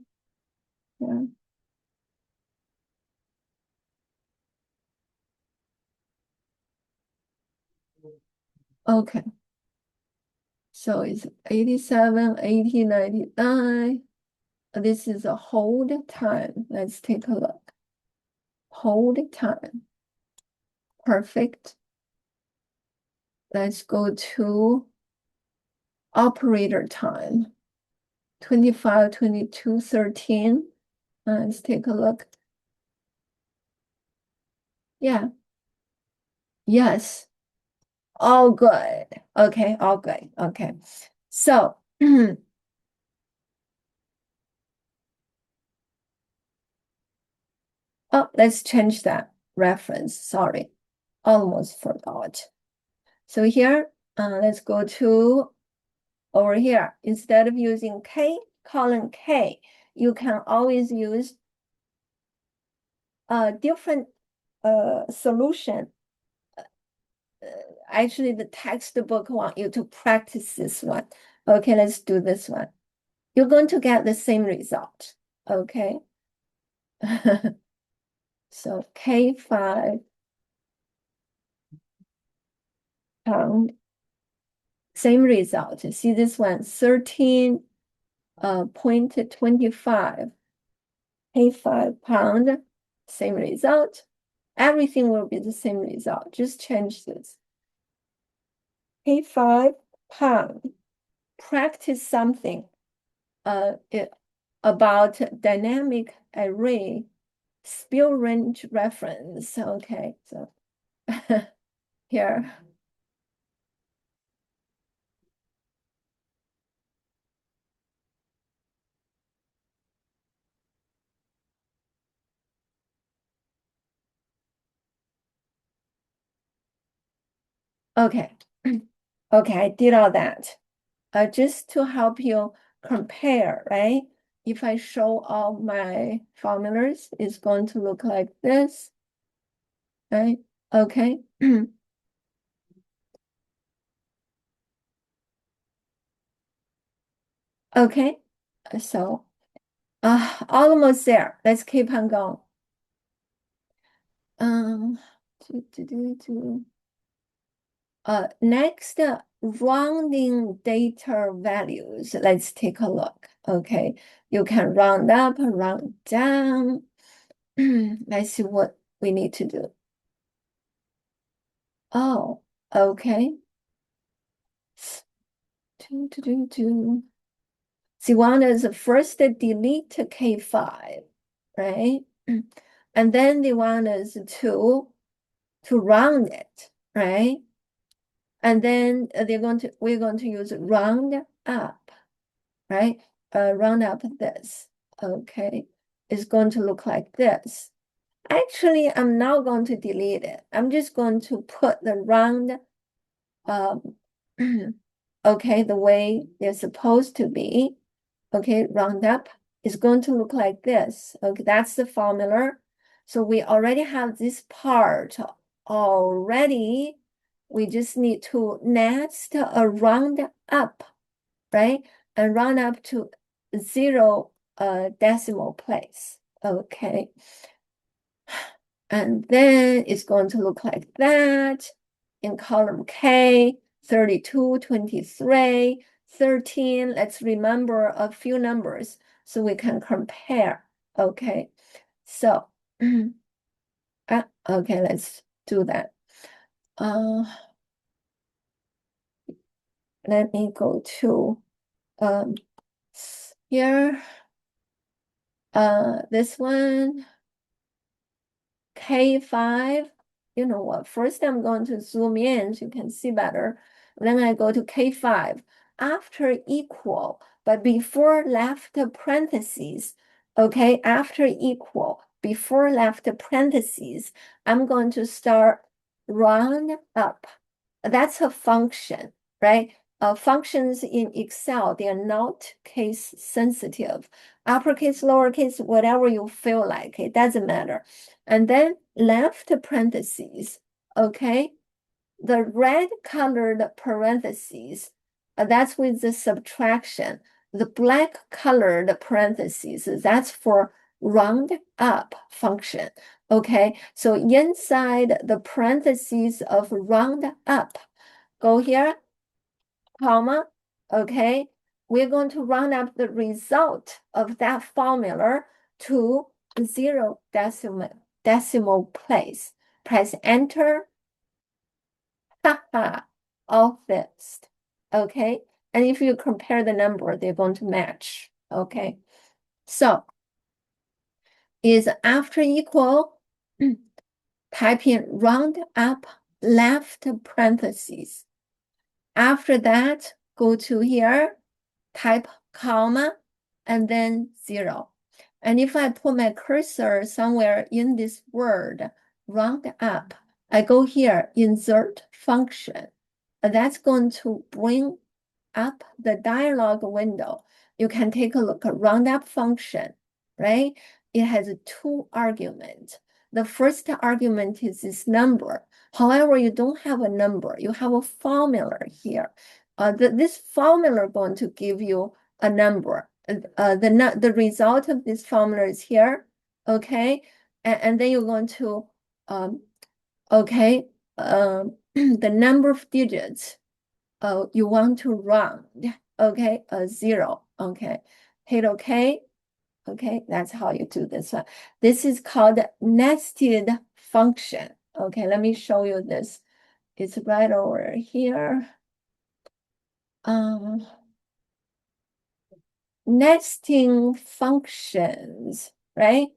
yeah. Okay. So it's 87, 80, 99. This is a hold time. Let's take a look. Hold time. Perfect. Let's go to operator time. 25, 22, 13. Let's take a look. Yeah. Yes. All good. Okay, all good. Okay. So oh, let's change that reference. Sorry, almost forgot. So here, let's go to over here. Instead of using K, column K, you can always use a different solution. Actually, the textbook want you to practice this one. Okay, let's do this one. You're going to get the same result. Okay. So K5 pound, same result. See this one, 13.25 K5 pound, same result. Everything will be the same result. Just change this. K5 pound. Practice something about dynamic array spill range reference. Okay, so here. Okay. Okay, I did all that. Just to help you compare, right? If I show all my formulas, it's going to look like this, right? Okay. Okay. So almost there. Let's keep on going. Um, next, rounding data values. Let's take a look. Okay, you can round up, round down. Let's see what we need to do. Oh, okay. So you want is first delete K5, right? And then they want us to round it, right? And then we're going to use round up, right? Round up this, okay? It's going to look like this. Actually, I'm not going to delete it. I'm just going to put the round, okay, the way they're supposed to be. Okay, round up is going to look like this. Okay, that's the formula. So we already have this part already. We just need to next round up, right? And round up to 0 decimal place. Okay. And then it's going to look like that. In column K, 32, 23, 13, let's remember a few numbers so we can compare. Okay, so okay, let's do that. Let me go to here. This one, K5. You know what? First, I'm going to zoom in so you can see better. Then I go to K5. After equal, but before left parentheses, okay? After equal, before left parentheses, I'm going to start round up. That's a function, right? Functions in Excel, they are not case sensitive. Uppercase, lowercase, whatever you feel like, it doesn't matter. And then left parentheses, okay? The red colored parentheses, that's with the subtraction. The black colored parentheses, that's for round up function, okay? So inside the parentheses of round up, go here, comma, okay? We're going to round up the result of that formula to 0 decimal place. Press enter, haha, all fixed, okay? And if you compare the number, they're going to match, okay? So, is after equal, type in round up left parentheses. After that, go to here, type comma, and then 0. And if I put my cursor somewhere in this word, round up, I go here, insert function. And that's going to bring up the dialog window. You can take a look at round up function, right? It has 2 arguments. The first argument is this number. However, you don't have a number, you have a formula here. This formula going to give you a number. The result of this formula is here, okay? And then you're going to, okay, the number of digits you want to round, okay, 0, okay. Hit okay, okay, that's how you do this one. This is called nested function. Okay, let me show you this. It's right over here. Nesting functions, right?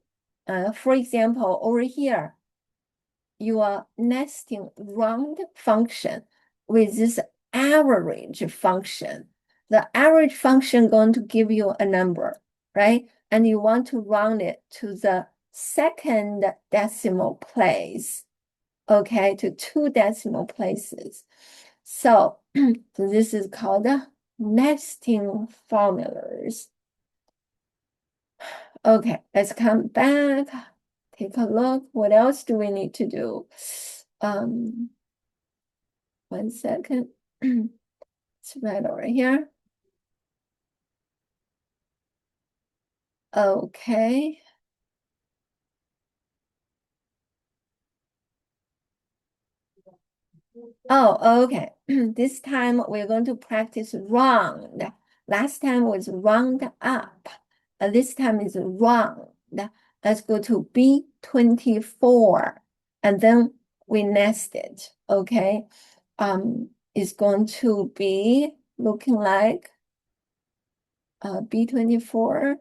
For example, over here, you are nesting round function with this average function. The average function going to give you a number, right? And you want to round it to the second decimal place, okay, to 2 decimal places. So, so this is called nesting formulas. Okay, let's come back. Take a look. What else do we need to do? 1 second. It's right over here. Okay. Oh, okay. This time we're going to practice round. Last time was round up. This time is round. Let's go to B24. And then we nest it. Okay. It's going to be looking like B24.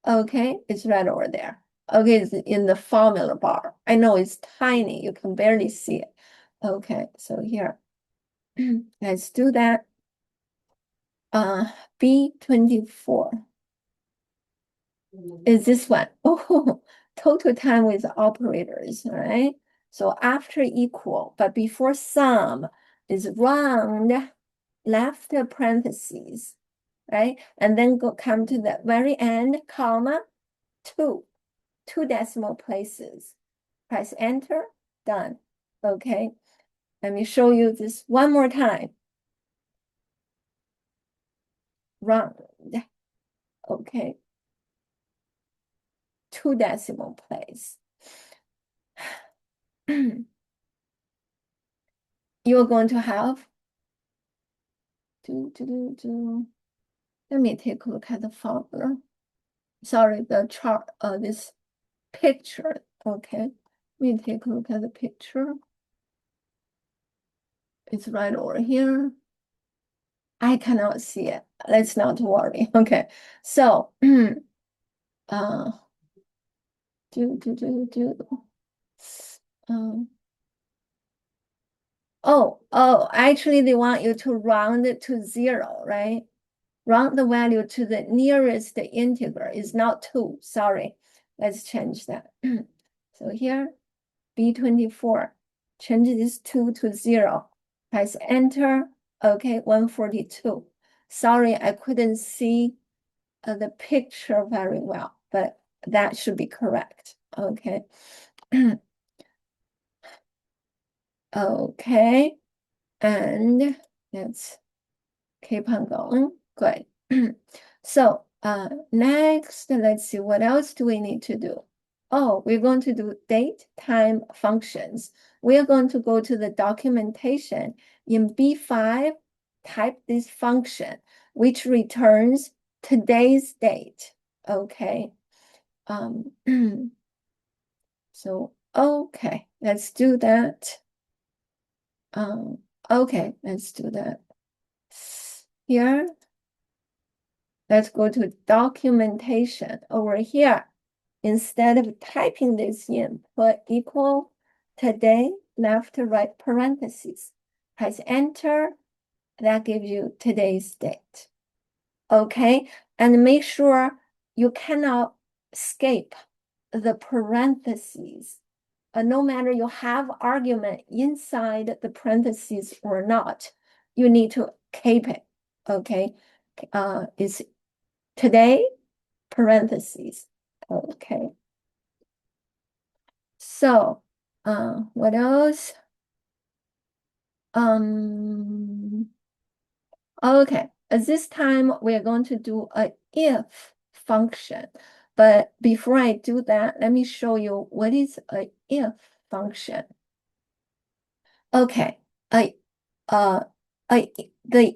Okay, it's right over there. Okay, it's in the formula bar. I know it's tiny, you can barely see it. Okay, so here, let's do that. B24 is this one. Oh, total time with operators, all right? So after equal, but before sum is round left parentheses, right? And then come to the very end, comma, 2 decimal places. Press enter, done. Okay, let me show you this one more time. Round, okay, 2 decimal place. You're going to have Let me take a look at the formula. Sorry, the chart, this picture. Okay, let me take a look at the picture. It's right over here. I cannot see it. Let's not worry. Okay, so uh, actually they want you to round it to 0, right? Round the value to the nearest integer is not 2. Sorry, let's change that. So here, B24, change this 2 to 0. Press enter. Okay, 142. Sorry, I couldn't see the picture very well, but that should be correct. Okay. Okay, and let's keep on going. Good. So next, let's see, what else do we need to do? Oh, we're going to do date time functions. We are going to go to the documentation. In B5, type this function, which returns today's date. Okay. So, okay, let's do that. Okay, let's do that. Here, let's go to documentation. Over here, instead of typing this in, put equal today, left to right parentheses. Press enter. That gives you today's date. Okay, and make sure you cannot escape the parentheses. No matter you have argument inside the parentheses or not, you need to keep it. Okay, is today parentheses. Okay. So, what else? Okay, at this time we're going to do a if function. But before I do that, let me show you what is a if function. Okay, the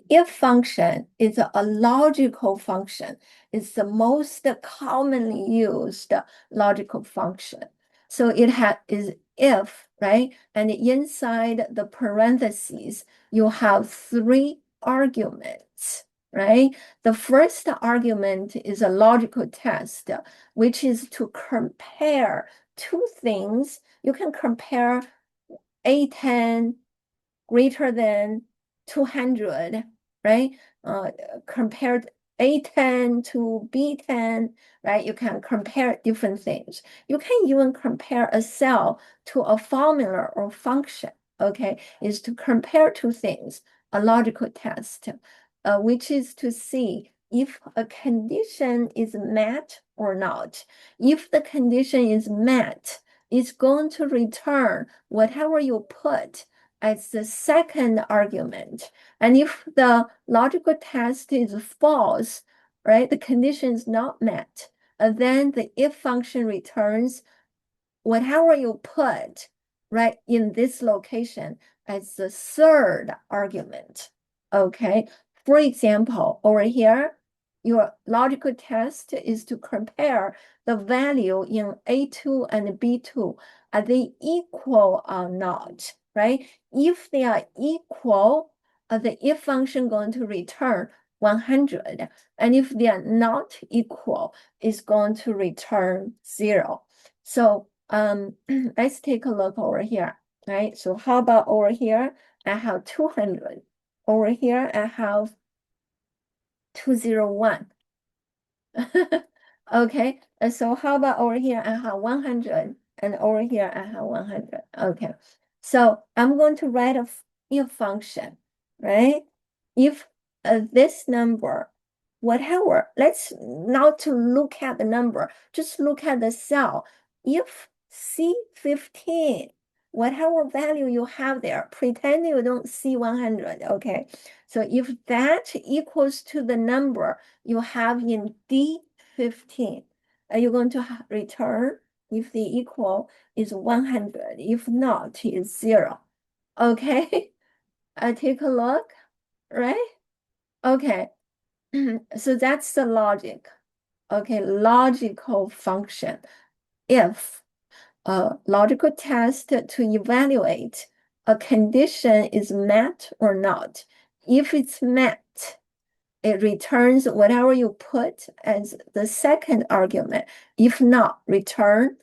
if function is a logical function. It's the most commonly used logical function. So it is if, right? And inside the parentheses, you have 3 arguments, right? The first argument is a logical test, which is to compare 2 things. You can compare A10 greater than 200, right? Compared A10 to B10, right? You can compare different things. You can even compare a cell to a formula or function, okay? Is to compare 2 things, a logical test, which is to see if a condition is met or not. If the condition is met, it's going to return whatever you put as the second argument. And if the logical test is false, right, the condition is not met, then the if function returns whatever you put, right, in this location as the third argument. Okay, for example, over here, your logical test is to compare the value in A2 and B2. Are they equal or not, right? If they are equal, the if function going to return 100. And if they are not equal, it's going to return 0. So let's take a look over here, right? So how about over here? I have 200. Over here, I have 201. Okay, and so how about over here? I have 100, and over here I have 100. Okay, so I'm going to write a if function, right? If this number, whatever, let's not to look at the number, just look at the cell. If C15, whatever value you have there, pretend you don't see 100, okay? So if that equals to the number you have in D15, are you going to return if the equal is 100? If not, it's 0. Okay, I take a look, right? Okay, so that's the logic. Okay, logical function. If a logical test to evaluate a condition is met or not. If it's met, it returns whatever you put as the second argument. If not, return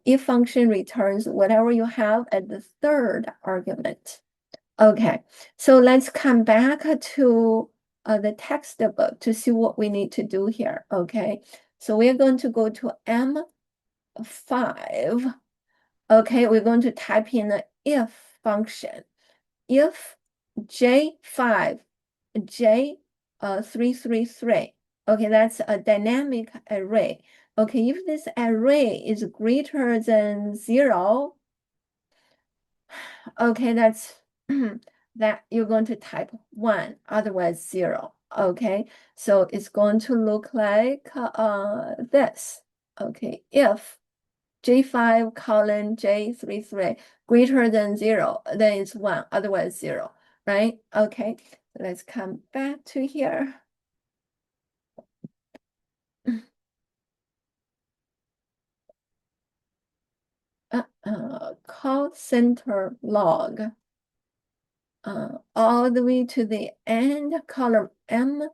if function returns whatever you have as the third argument. Okay, so let's come back to the textbook to see what we need to do here. Okay, so we're going to go to M5. Okay, we're going to type in the if function. If J5, J333. Okay, that's a dynamic array. Okay, if this array is greater than 0, okay, that's that you're going to type 1, otherwise 0. Okay, so it's going to look like this. Okay, if J5 colon J33 greater than 0, then it's 1, otherwise 0, right? Okay, let's come back to here. Call center log. All the way to the end, column M,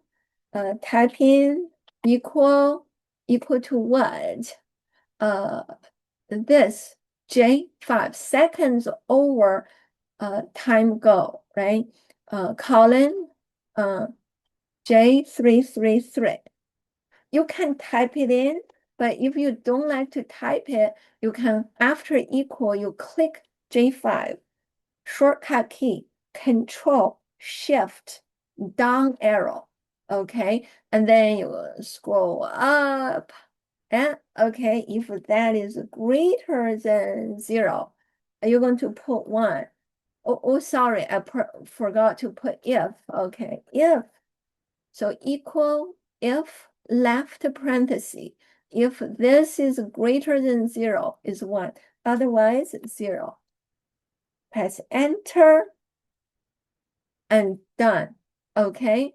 type in equal to what? This J5 seconds over time go, right? Colon J333. You can type it in, but if you don't like to type it, you can, after equal, you click J5, shortcut key, Control Shift down arrow, okay? And then you scroll up, and okay, if that is greater than 0, you're going to put 1. Oh, sorry, I forgot to put if. Okay, if. So equal if left parenthesis. If this is greater than 0 is 1, otherwise 0. Press enter and done. Okay.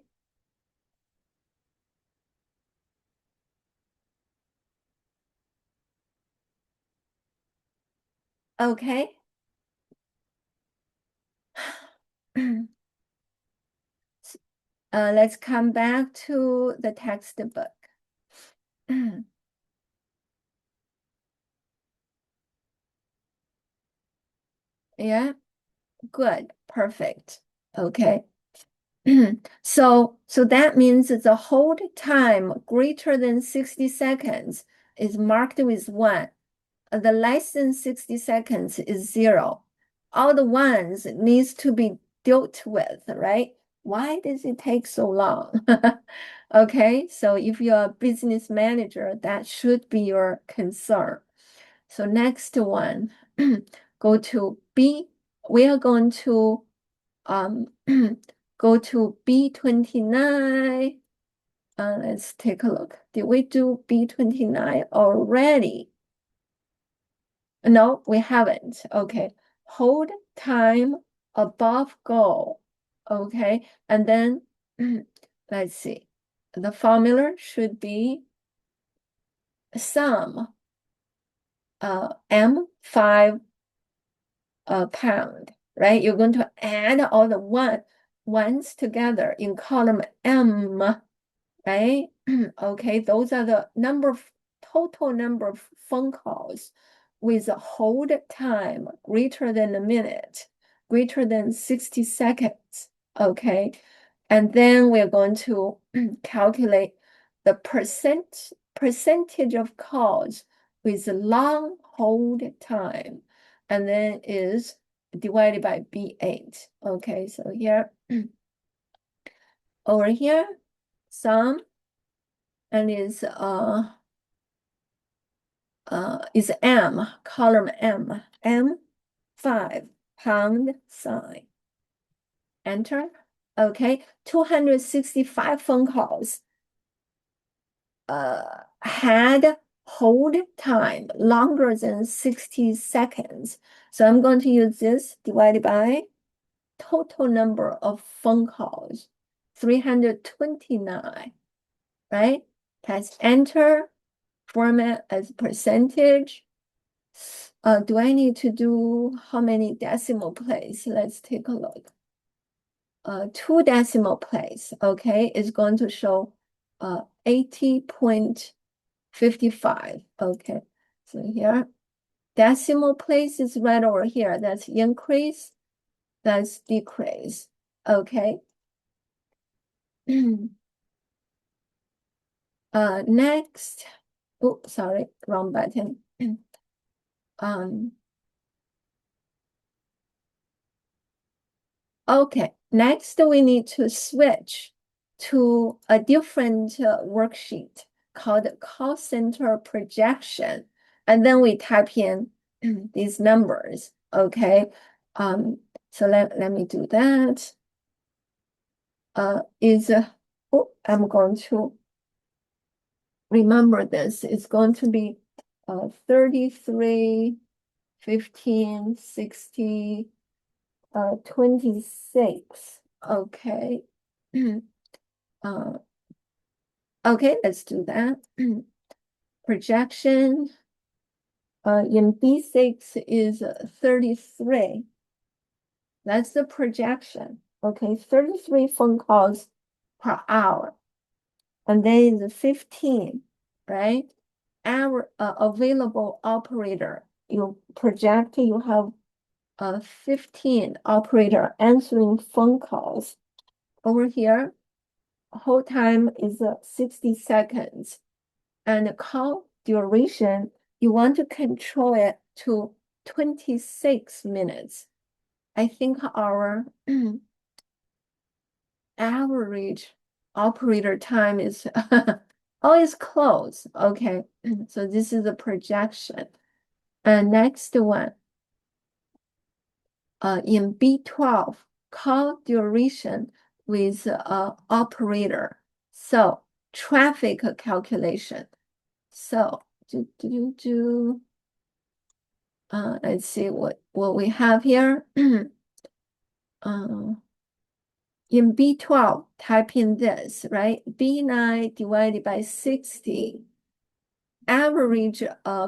Okay. Let's come back to the textbook. Yeah, good, perfect. Okay. So that means the hold time greater than 60 seconds is marked with 1. The less than 60 seconds is 0. All the ones needs to be dealt with, right? Why does it take so long? Okay, so if you're a business manager, that should be your concern. So next one, go to B. We are going to go to B29. Let's take a look. Did we do B29 already? No, we haven't. Okay. Hold time above goal. Okay. And then let's see. The formula should be sum M5 pound, right? You're going to add all the ones together in column M, right? Okay, those are the total number of phone calls with a hold time greater than a minute, greater than 60 seconds. Okay, and then we're going to calculate the percentage of calls with long hold time, and then is divided by B8. Okay, so here, over here, sum, and is M, column M5 pound sign. Enter. Okay, 265 phone calls had hold time longer than 60 seconds. So I'm going to use this divided by total number of phone calls. 329, right? Press enter, format as percentage. Do I need to do how many decimal place? Let's take a look. 2 decimal place, okay, is going to show 80.55. Okay, so here decimal place is right over here. That's increase, that's decrease. Okay. Next, oh, sorry, wrong button. Okay, next we need to switch to a different worksheet called call center projection. And then we type in these numbers, okay? So let me do that. I'm going to remember this. It's going to be 33, 15, 60, 26. Okay. Okay, let's do that. Projection in B6 is 33. That's the projection. Okay, 33 phone calls per hour. And then the 15, right? Our available operator. You project you have 15 operator answering phone calls. Over here, hold time is 60 seconds. And the call duration, you want to control it to 26 minutes. I think our average operator time is always close. Okay, so this is the projection. And next one, in B12, call duration with operator. So traffic calculation. So let's see what we have here. In B12, type in this, right? B9 divided by 60. Average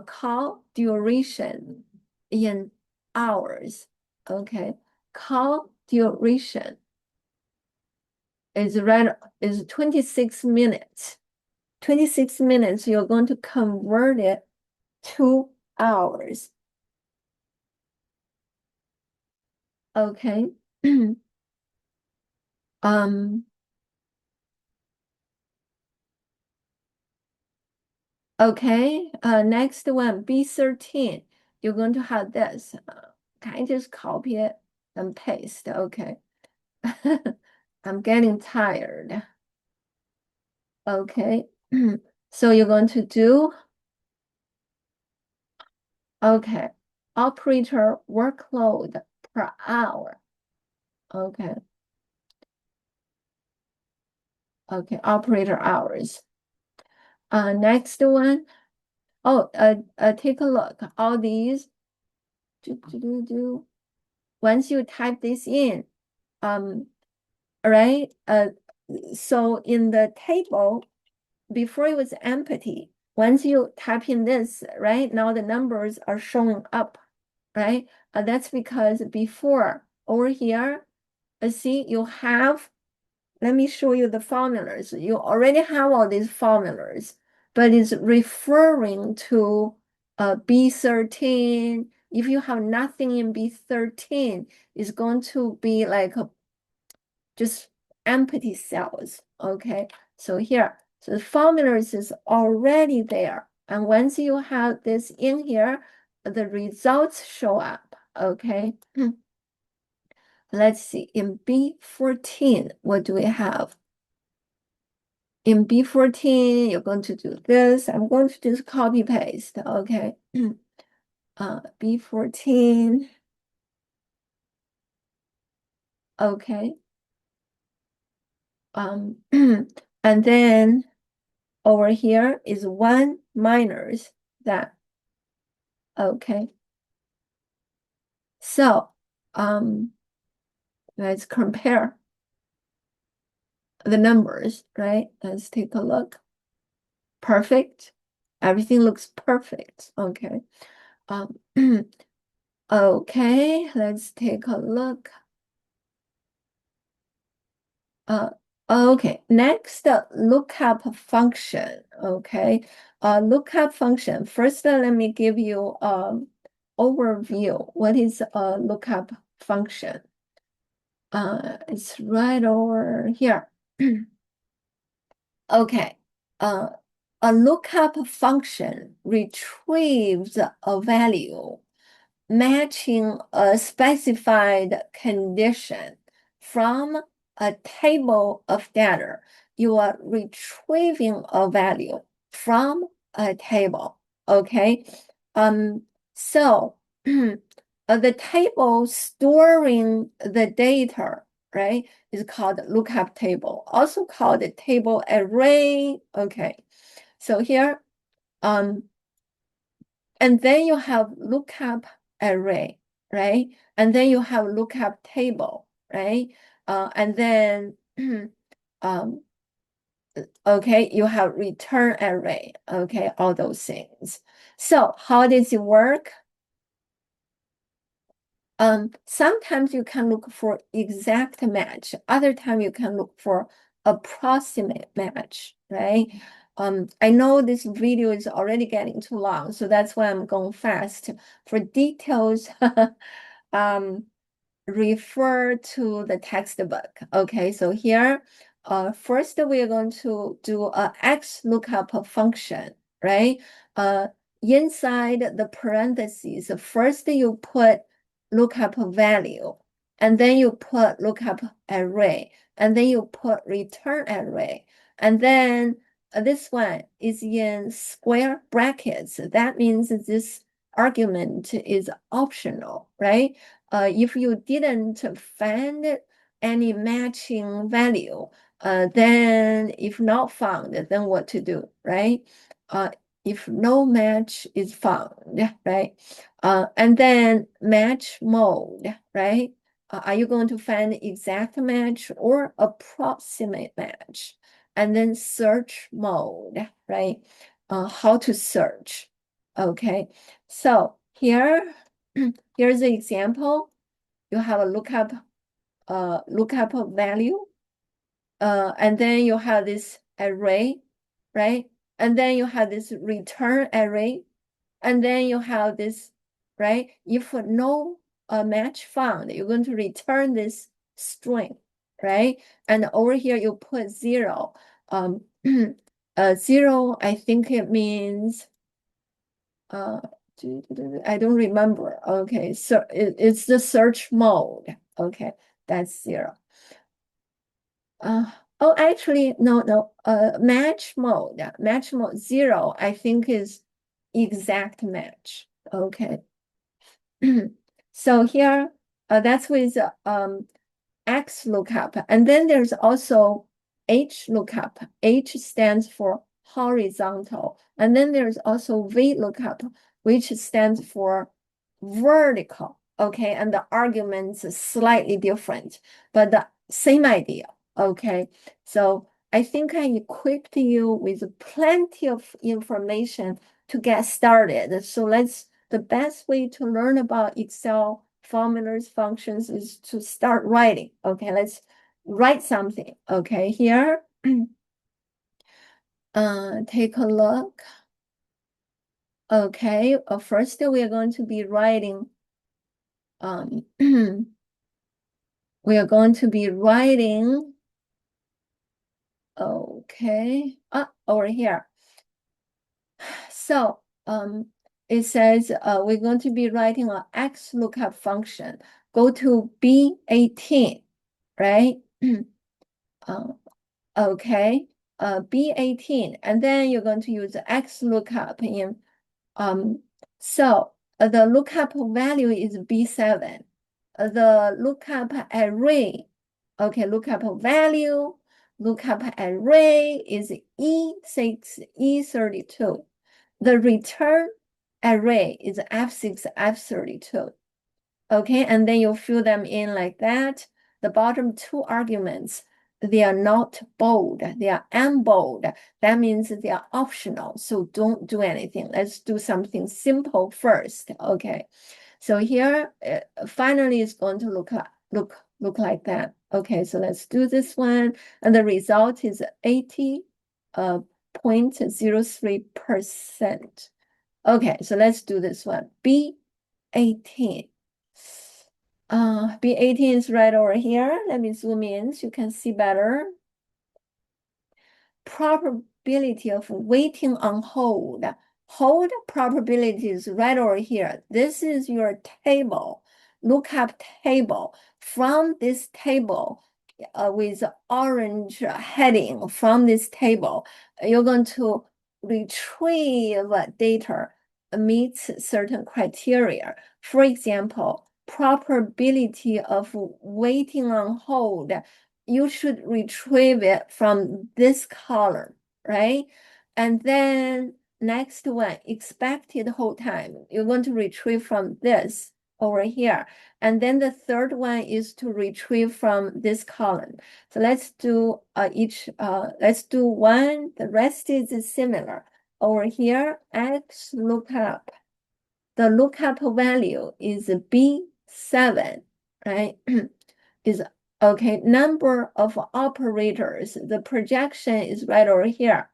call duration in hours. Okay, call duration is 26 minutes. 26 minutes, you're going to convert it to hours. Okay. Okay, next one, B13. You're going to have this. Can I just copy it and paste? Okay. I'm getting tired. Okay. So you're going to do, okay, operator workload per hour. Okay. Okay, operator hours. Next one. Oh, take a look. All these. Once you type this in, right? So in the table, before it was empty. Once you type in this, right? Now the numbers are showing up, right? That's because before over here, see, you have, let me show you the formulas. You already have all these formulas, but it's referring to B13. If you have nothing in B13, it's going to be like just empty cells. Okay, so here, so the formulas is already there. And once you have this in here, the results show up. Okay. Let's see, in B14, what do we have? In B14, you're going to do this. I'm going to just copy paste. Okay. B14. Okay. And then over here is 1 minus that. Okay. So let's compare. the numbers, right? Let's take a look. Perfect. Everything looks perfect. Okay. Um, okay, let's take a look. Okay, next lookup function. Okay, lookup function. First, let me give you overview. What is a lookup function? It's right over here. Okay, a lookup function retrieves a value matching a specified condition from a table of data. You are retrieving a value from a table, okay? So the table storing the data, right, is called lookup table, also called the table array, okay? So here, and then you have lookup array, right? And then you have lookup table, right? And then, okay, you have return array, okay, all those things. So how does it work? Sometimes you can look for exact match. Other time you can look for approximate match, right? I know this video is already getting too long, so that's why I'm going fast. For details, refer to the textbook. Okay, so here, first we are going to do a X lookup function, right? Inside the parentheses, first you put lookup value, and then you put lookup array, and then you put return array, and then this one is in square brackets. That means this argument is optional, right? If you didn't find any matching value, then if not found, then what to do, right? If no match is found, right? And then match mode, right? Are you going to find exact match or approximate match? And then search mode, right? How to search. Okay, so here, here's the example. You have a lookup value, and then you have this array, right? And then you have this return array, and then you have this, right? If no match found, you're going to return this string, right? And over here you put 0. 0, I think it means I don't remember. Okay, so it's the search mode. Okay, that's 0. Oh, actually, no. Match mode. Match mode 0, I think is exact match. Okay. So here, that's with X lookup, and then there's also H lookup. H stands for horizontal, and then there's also V lookup, which stands for vertical. Okay, and the arguments are slightly different, but the same idea. Okay, so I think I equipped you with plenty of information to get started. So the best way to learn about Excel formulas, functions is to start writing. Okay, let's write something. Okay, here, take a look. Okay, first we are going to be writing, we are going to be writing, okay, over here. So, it says we're going to be writing an X lookup function. Go to B18, right? Okay, B18, and then you're going to use X lookup in, so the lookup value is B7. The lookup array, okay, lookup value, lookup array is E6, E32. The return array is F6, F32. Okay, and then you fill them in like that. The bottom two arguments, they are not bold, they are unbold. That means they are optional, so don't do anything. Let's do something simple first, okay? So here, finally, it's going to look like that. Okay, so let's do this one, and the result is 80.03%. Okay, so let's do this one. B18. B18 is right over here. Let me zoom in so you can see better. Probability of waiting on hold. Hold probability is right over here. This is your table, lookup table. From this table, with orange heading from this table, you're going to retrieve data meets certain criteria. For example, probability of waiting on hold, you should retrieve it from this column, right? And then next one, expected hold time, you're going to retrieve from this over here. And then the third one is to retrieve from this column. So let's do let's do one, the rest is similar. Over here, X lookup. The lookup value is B7, right? Is okay, number of operators. The projection is right over here,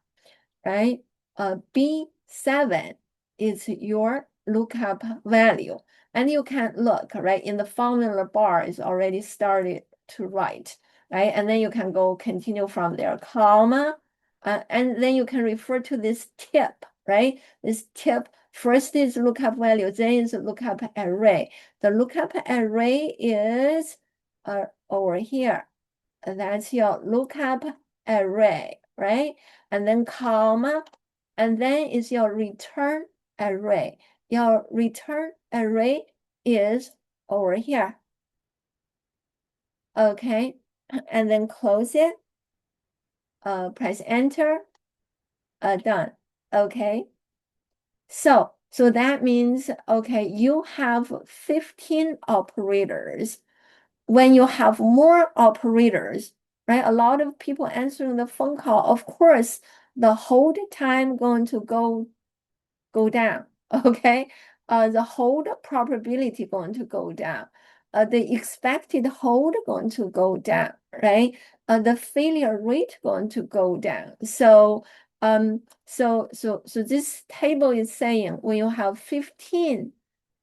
right? B7 is your lookup value. And you can look, right? In the formula bar is already started to write, right? And then you can go continue from there, comma, and then you can refer to this tip, right? This tip, first is lookup value, then is lookup array. The lookup array is over here. That's your lookup array, right? And then comma, and then is your return array. Your return array is over here. Okay, and then close it. Press enter. Done. Okay. So that means, okay, you have 15 operators. When you have more operators, right? A lot of people answering the phone call, of course, the hold time going to go down, okay? The hold probability going to go down. The expected hold going to go down, right? The failure rate going to go down. So this table is saying when you have 15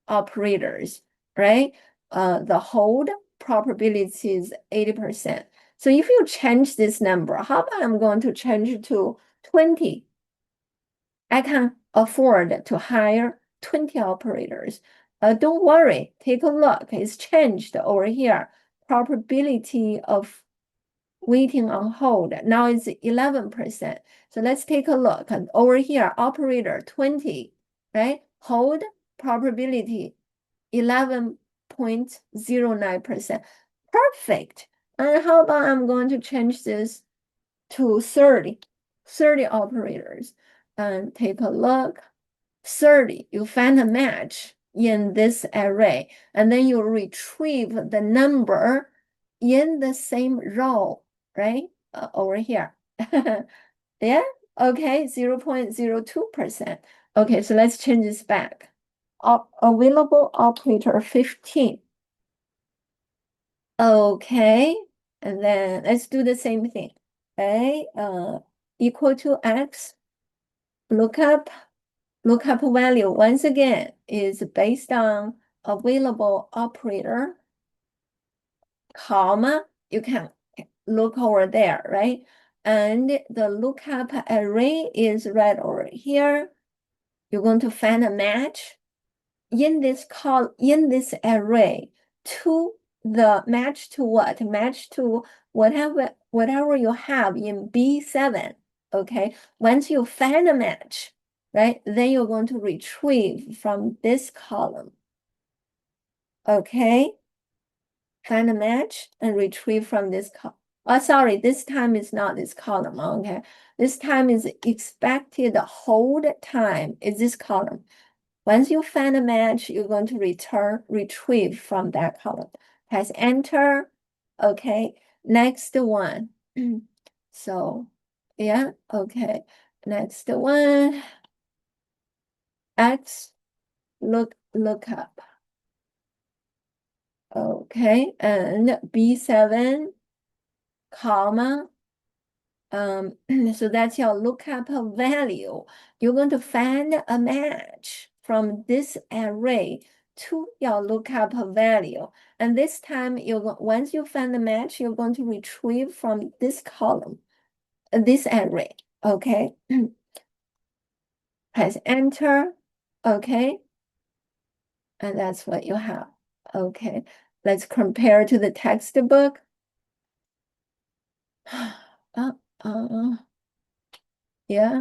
operators, right? The hold probability is 80%. So if you change this number, how about I'm going to change it to 20? I can afford to hire 20 operators. Don't worry, take a look. It's changed over here. Probability of waiting on hold. Now it's 11%. So let's take a look. And over here, operator 20, right? Hold probability 11.09%. Perfect. And how about I'm going to change this to 30 operators. And take a look. 30, you find a match in this array, and then you retrieve the number in the same row, right? Over here. Yeah, okay, 0.02%. Okay, so let's change this back. Available operator 15. Okay, and then let's do the same thing. Okay, equal to X. Lookup value once again is based on available operator, comma, you can look over there, right? And the lookup array is right over here. You're going to find a match in this array to the match to what? Match to whatever you have in B7. Okay. Once you find a match, right, then you're going to retrieve from this column. Okay. Find a match and retrieve from this column. Oh, sorry, this time is not this column. Okay. This time is expected hold time is this column. Once you find a match, you're going to retrieve from that column. Press enter. Okay, next one. So, yeah, okay. Next one, X lookup. Okay, and B7, comma. So that's your lookup value. You're going to find a match from this array to your lookup value. And this time, once you find the match, you're going to retrieve from this column, this array. Okay. Press enter. Okay. And that's what you have. Okay. Let's compare to the textbook. Yeah.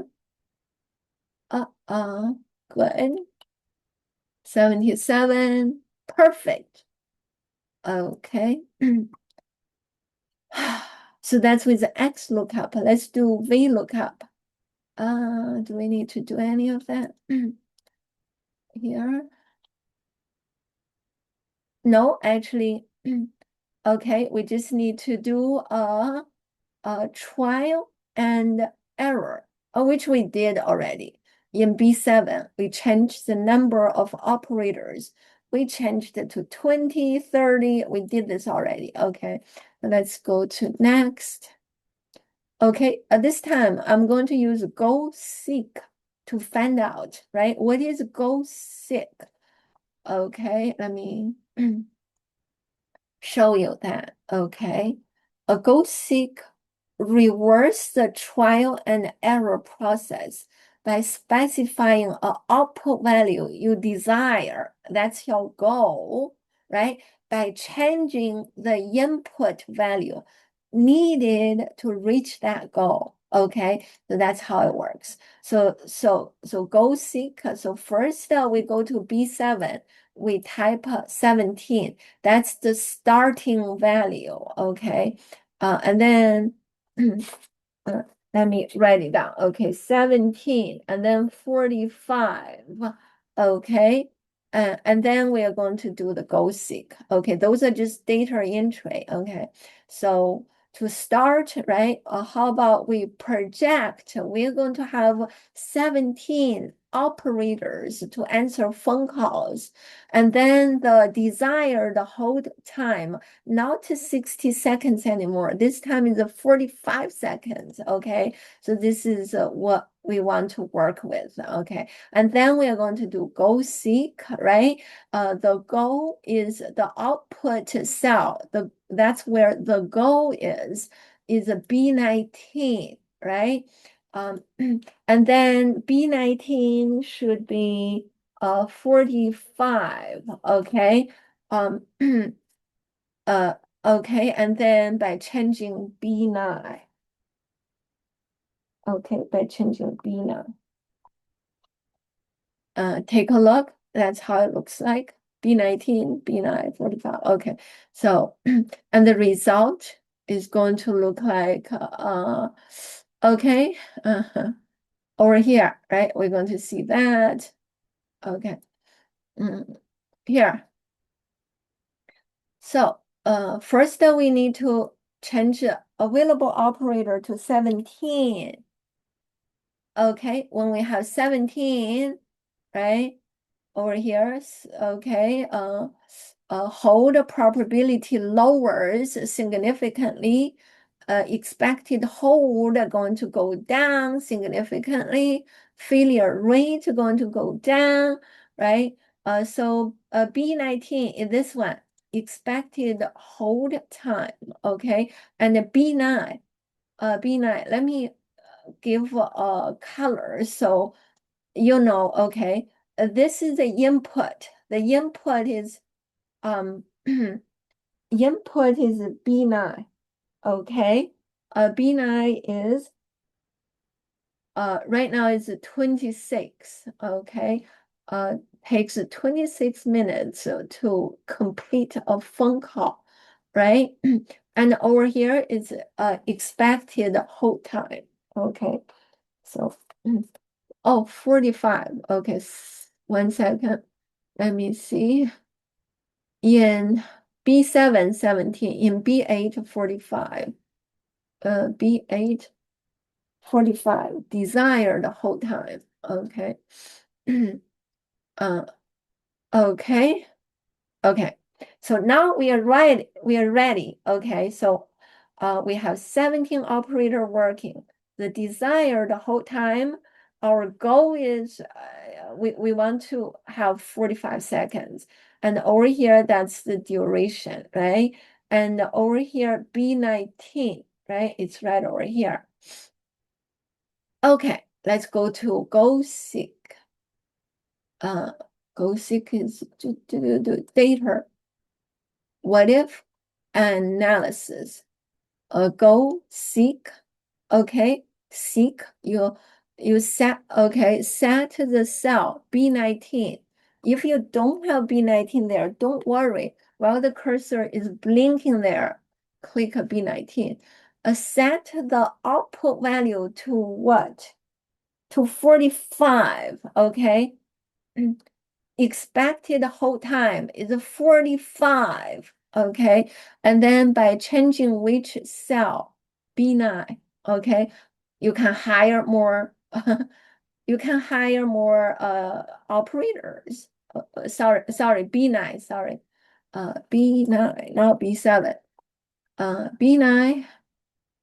Good. 77. Perfect. Okay. So that's with the X lookup. Let's do V lookup. Do we need to do any of that here? No, actually, okay, we just need to do a trial and error, which we did already. In B7, we changed the number of operators. We changed it to 20, 30. We did this already. Okay, let's go to next. Okay, at this time, I'm going to use go seek to find out, right? What is go seek? Okay, let me show you that. Okay, a go seek reverse the trial and error process by specifying an output value you desire. That's your goal, right? By changing the input value needed to reach that goal. Okay, so that's how it works. So go seek. So first we go to B7. We type 17. That's the starting value. Okay, and then let me write it down. Okay, 17 and then 45. Okay. And then we are going to do the go seek. Okay, those are just data entry. Okay, so to start, right? How about we project? We're going to have 17 operators to answer phone calls. And then the desired hold time, not 60 seconds anymore. This time is 45 seconds. Okay, so this is what we want to work with. Okay, and then we are going to do go seek, right? The goal is the output cell. That's where the goal is a B19, right? And then B19 should be 45. Okay. Okay, and then by changing B9. Okay, by changing B9. Take a look. That's how it looks like. B19, B9, 45. Okay, so and the result is going to look like okay, over here, right? We're going to see that. Okay, here. So first we need to change available operator to 17. Okay, when we have 17, right? Over here, okay, hold probability lowers significantly. Expected hold are going to go down significantly. Failure rate going to go down, right? So B19 is this one, expected hold time, okay? And B9, B9, let me give a color so you know, okay, this is the input. The input is input is B9, okay? B9 is right now is 26, okay? Takes 26 minutes to complete a phone call, right? And over here is expected hold time, okay? So oh, 45. Okay, 1 second. Let me see. In B7, 17. In B8, 45. B8:45, desired hold time. Okay. uh, okay. Okay. So now we are ready. We are ready. Okay. So we have 17 operator working. The desired hold time, our goal is we want to have 45 seconds. And over here, that's the duration, right? And over here, B19, right? It's right over here. Okay, let's go to goal seek. Goal seek is data. What if analysis? Go seek. Okay, seek. You set. Okay, set the cell B19. If you don't have B19 there, don't worry. While the cursor is blinking there, click B19. Set the output value to what? To 45. Okay. Expected hold time is 45. Okay. And then by changing which cell, B9, okay, you can hire more you can hire more operators. Sorry, B9, sorry. B9, not B7. B9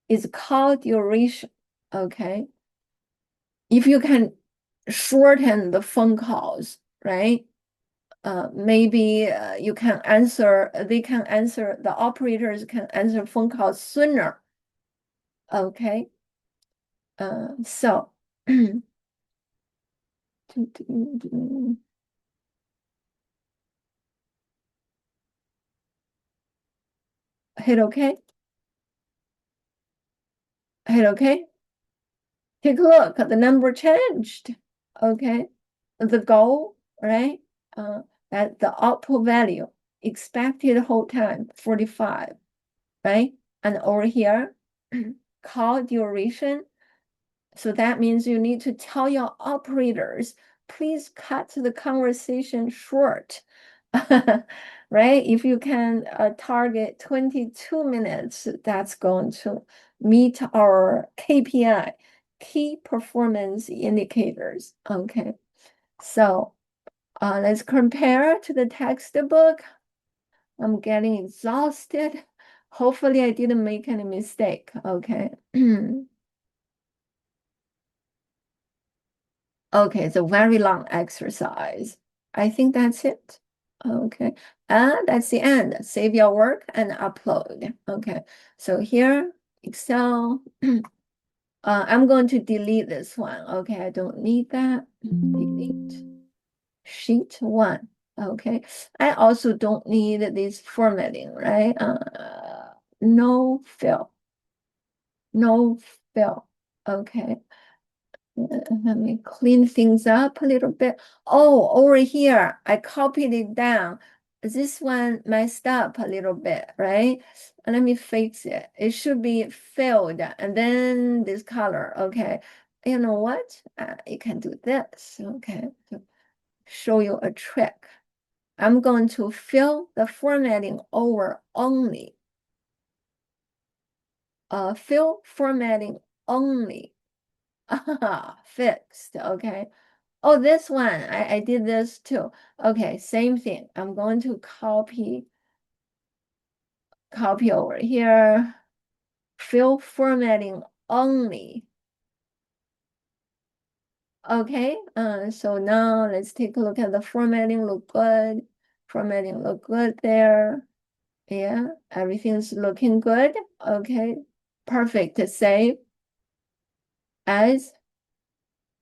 is call duration. Okay. If you can shorten the phone calls, right? Maybe you can answer, they can answer, the operators can answer phone calls sooner. Okay. So hit OK. Hit OK. Take a look, the number changed. Okay. The goal, right? At the output value, expected hold time 45, right? And over here, call duration. So that means you need to tell your operators, please cut the conversation short. Right? If you can target 22 minutes, that's going to meet our KPI, key performance indicators. Okay. So let's compare to the textbook. I'm getting exhausted. Hopefully I didn't make any mistake. Okay. Okay, it's a very long exercise. I think that's it. Okay, and that's the end. Save your work and upload. Okay, so here, Excel. I'm going to delete this one. Okay, I don't need that. Delete. Sheet 1. Okay, I also don't need this formatting, right? No fill. No fill. Okay. Let me clean things up a little bit. Oh, over here, I copied it down. This one messed up a little bit, right? Let me fix it. It should be filled and then this color. Okay. You know what? You can do this. Okay. To show you a trick. I'm going to fill the formatting over only. Fill formatting only. Fixed. Okay. Oh, this one, I did this too. Okay, same thing. I'm going to copy over here. Fill formatting only. Okay, so now let's take a look at the formatting. Look good. Formatting look good there. Yeah, everything's looking good. Okay, perfect. Save as.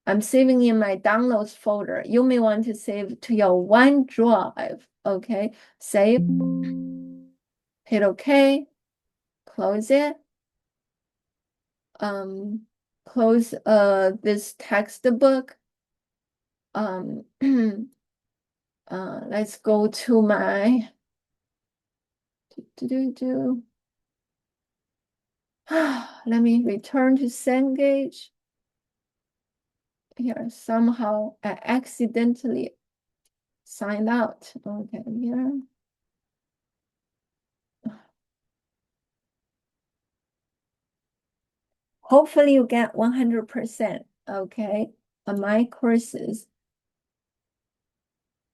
I'm saving in my downloads folder. You may want to save to your OneDrive. Okay, save. Hit OK. Close it. Close this textbook. Let's go to my let me return to Cengage. Here, somehow I accidentally signed out. Okay, here. Hopefully you get 100%, okay, on my courses.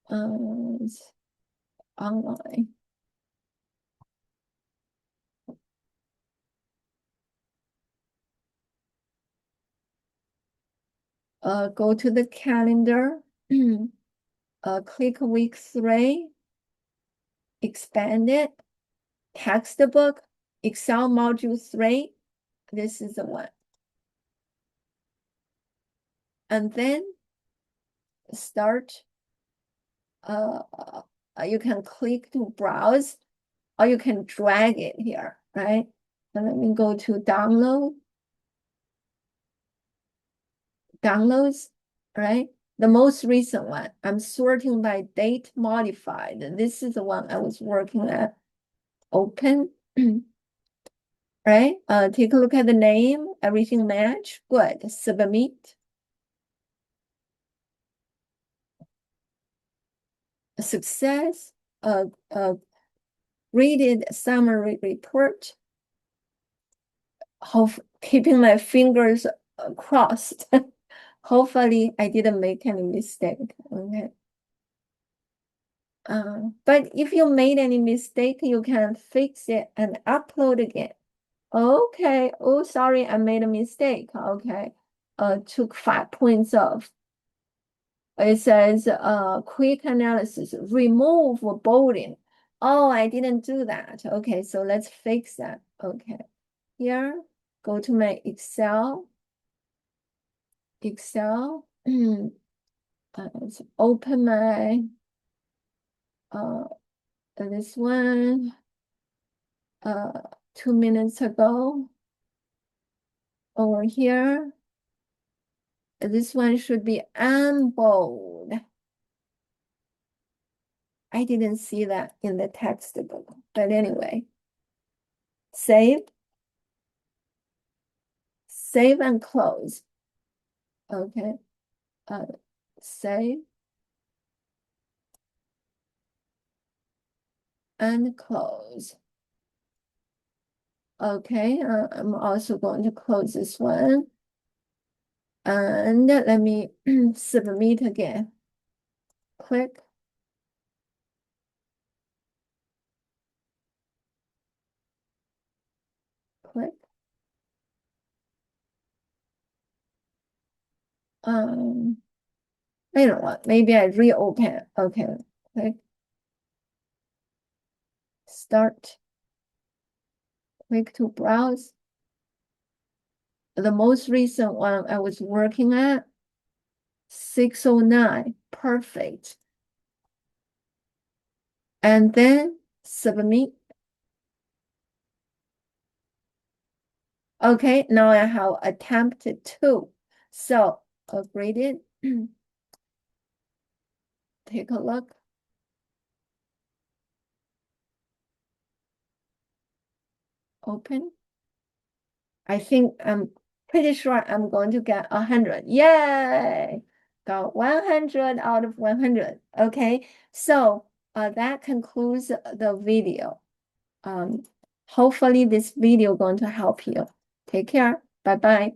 It's online. Go to the calendar, click week 3, expand it, textbook, Excel module 3. This is the one. And then start. You can click to browse, or you can drag it here, right? And let me go to downloads, right? The most recent one. I'm sorting by date modified. This is the one I was working at. Open, right? Take a look at the name. Everything match. Good. Submit. Success. Graded summary report. Keeping my fingers crossed. Hopefully I didn't make any mistake. Okay. But if you made any mistake, you can fix it and upload again. Okay. Oh, sorry, I made a mistake. Okay. Took 5 points off. It says quick analysis, remove bolding. Oh, I didn't do that. Okay, so let's fix that. Okay. Here, go to my Excel. Let's open my this one 2 minutes ago. Over here, this one should be unbold. I didn't see that in the textbook, but anyway, save and close. Okay, save and close. Okay, I'm also going to close this one. And let me submit again. Click. Click. I don't know what, maybe I reopen. Okay, click. Start. Click to browse. The most recent one I was working at, 609, perfect. And then submit. Okay, now I have attempted 2. So graded. Take a look. Open. I think I'm pretty sure I'm going to get 100. Yay! Got 100 out of 100. Okay, so that concludes the video. Hopefully this video going to help you. Take care. Bye-bye.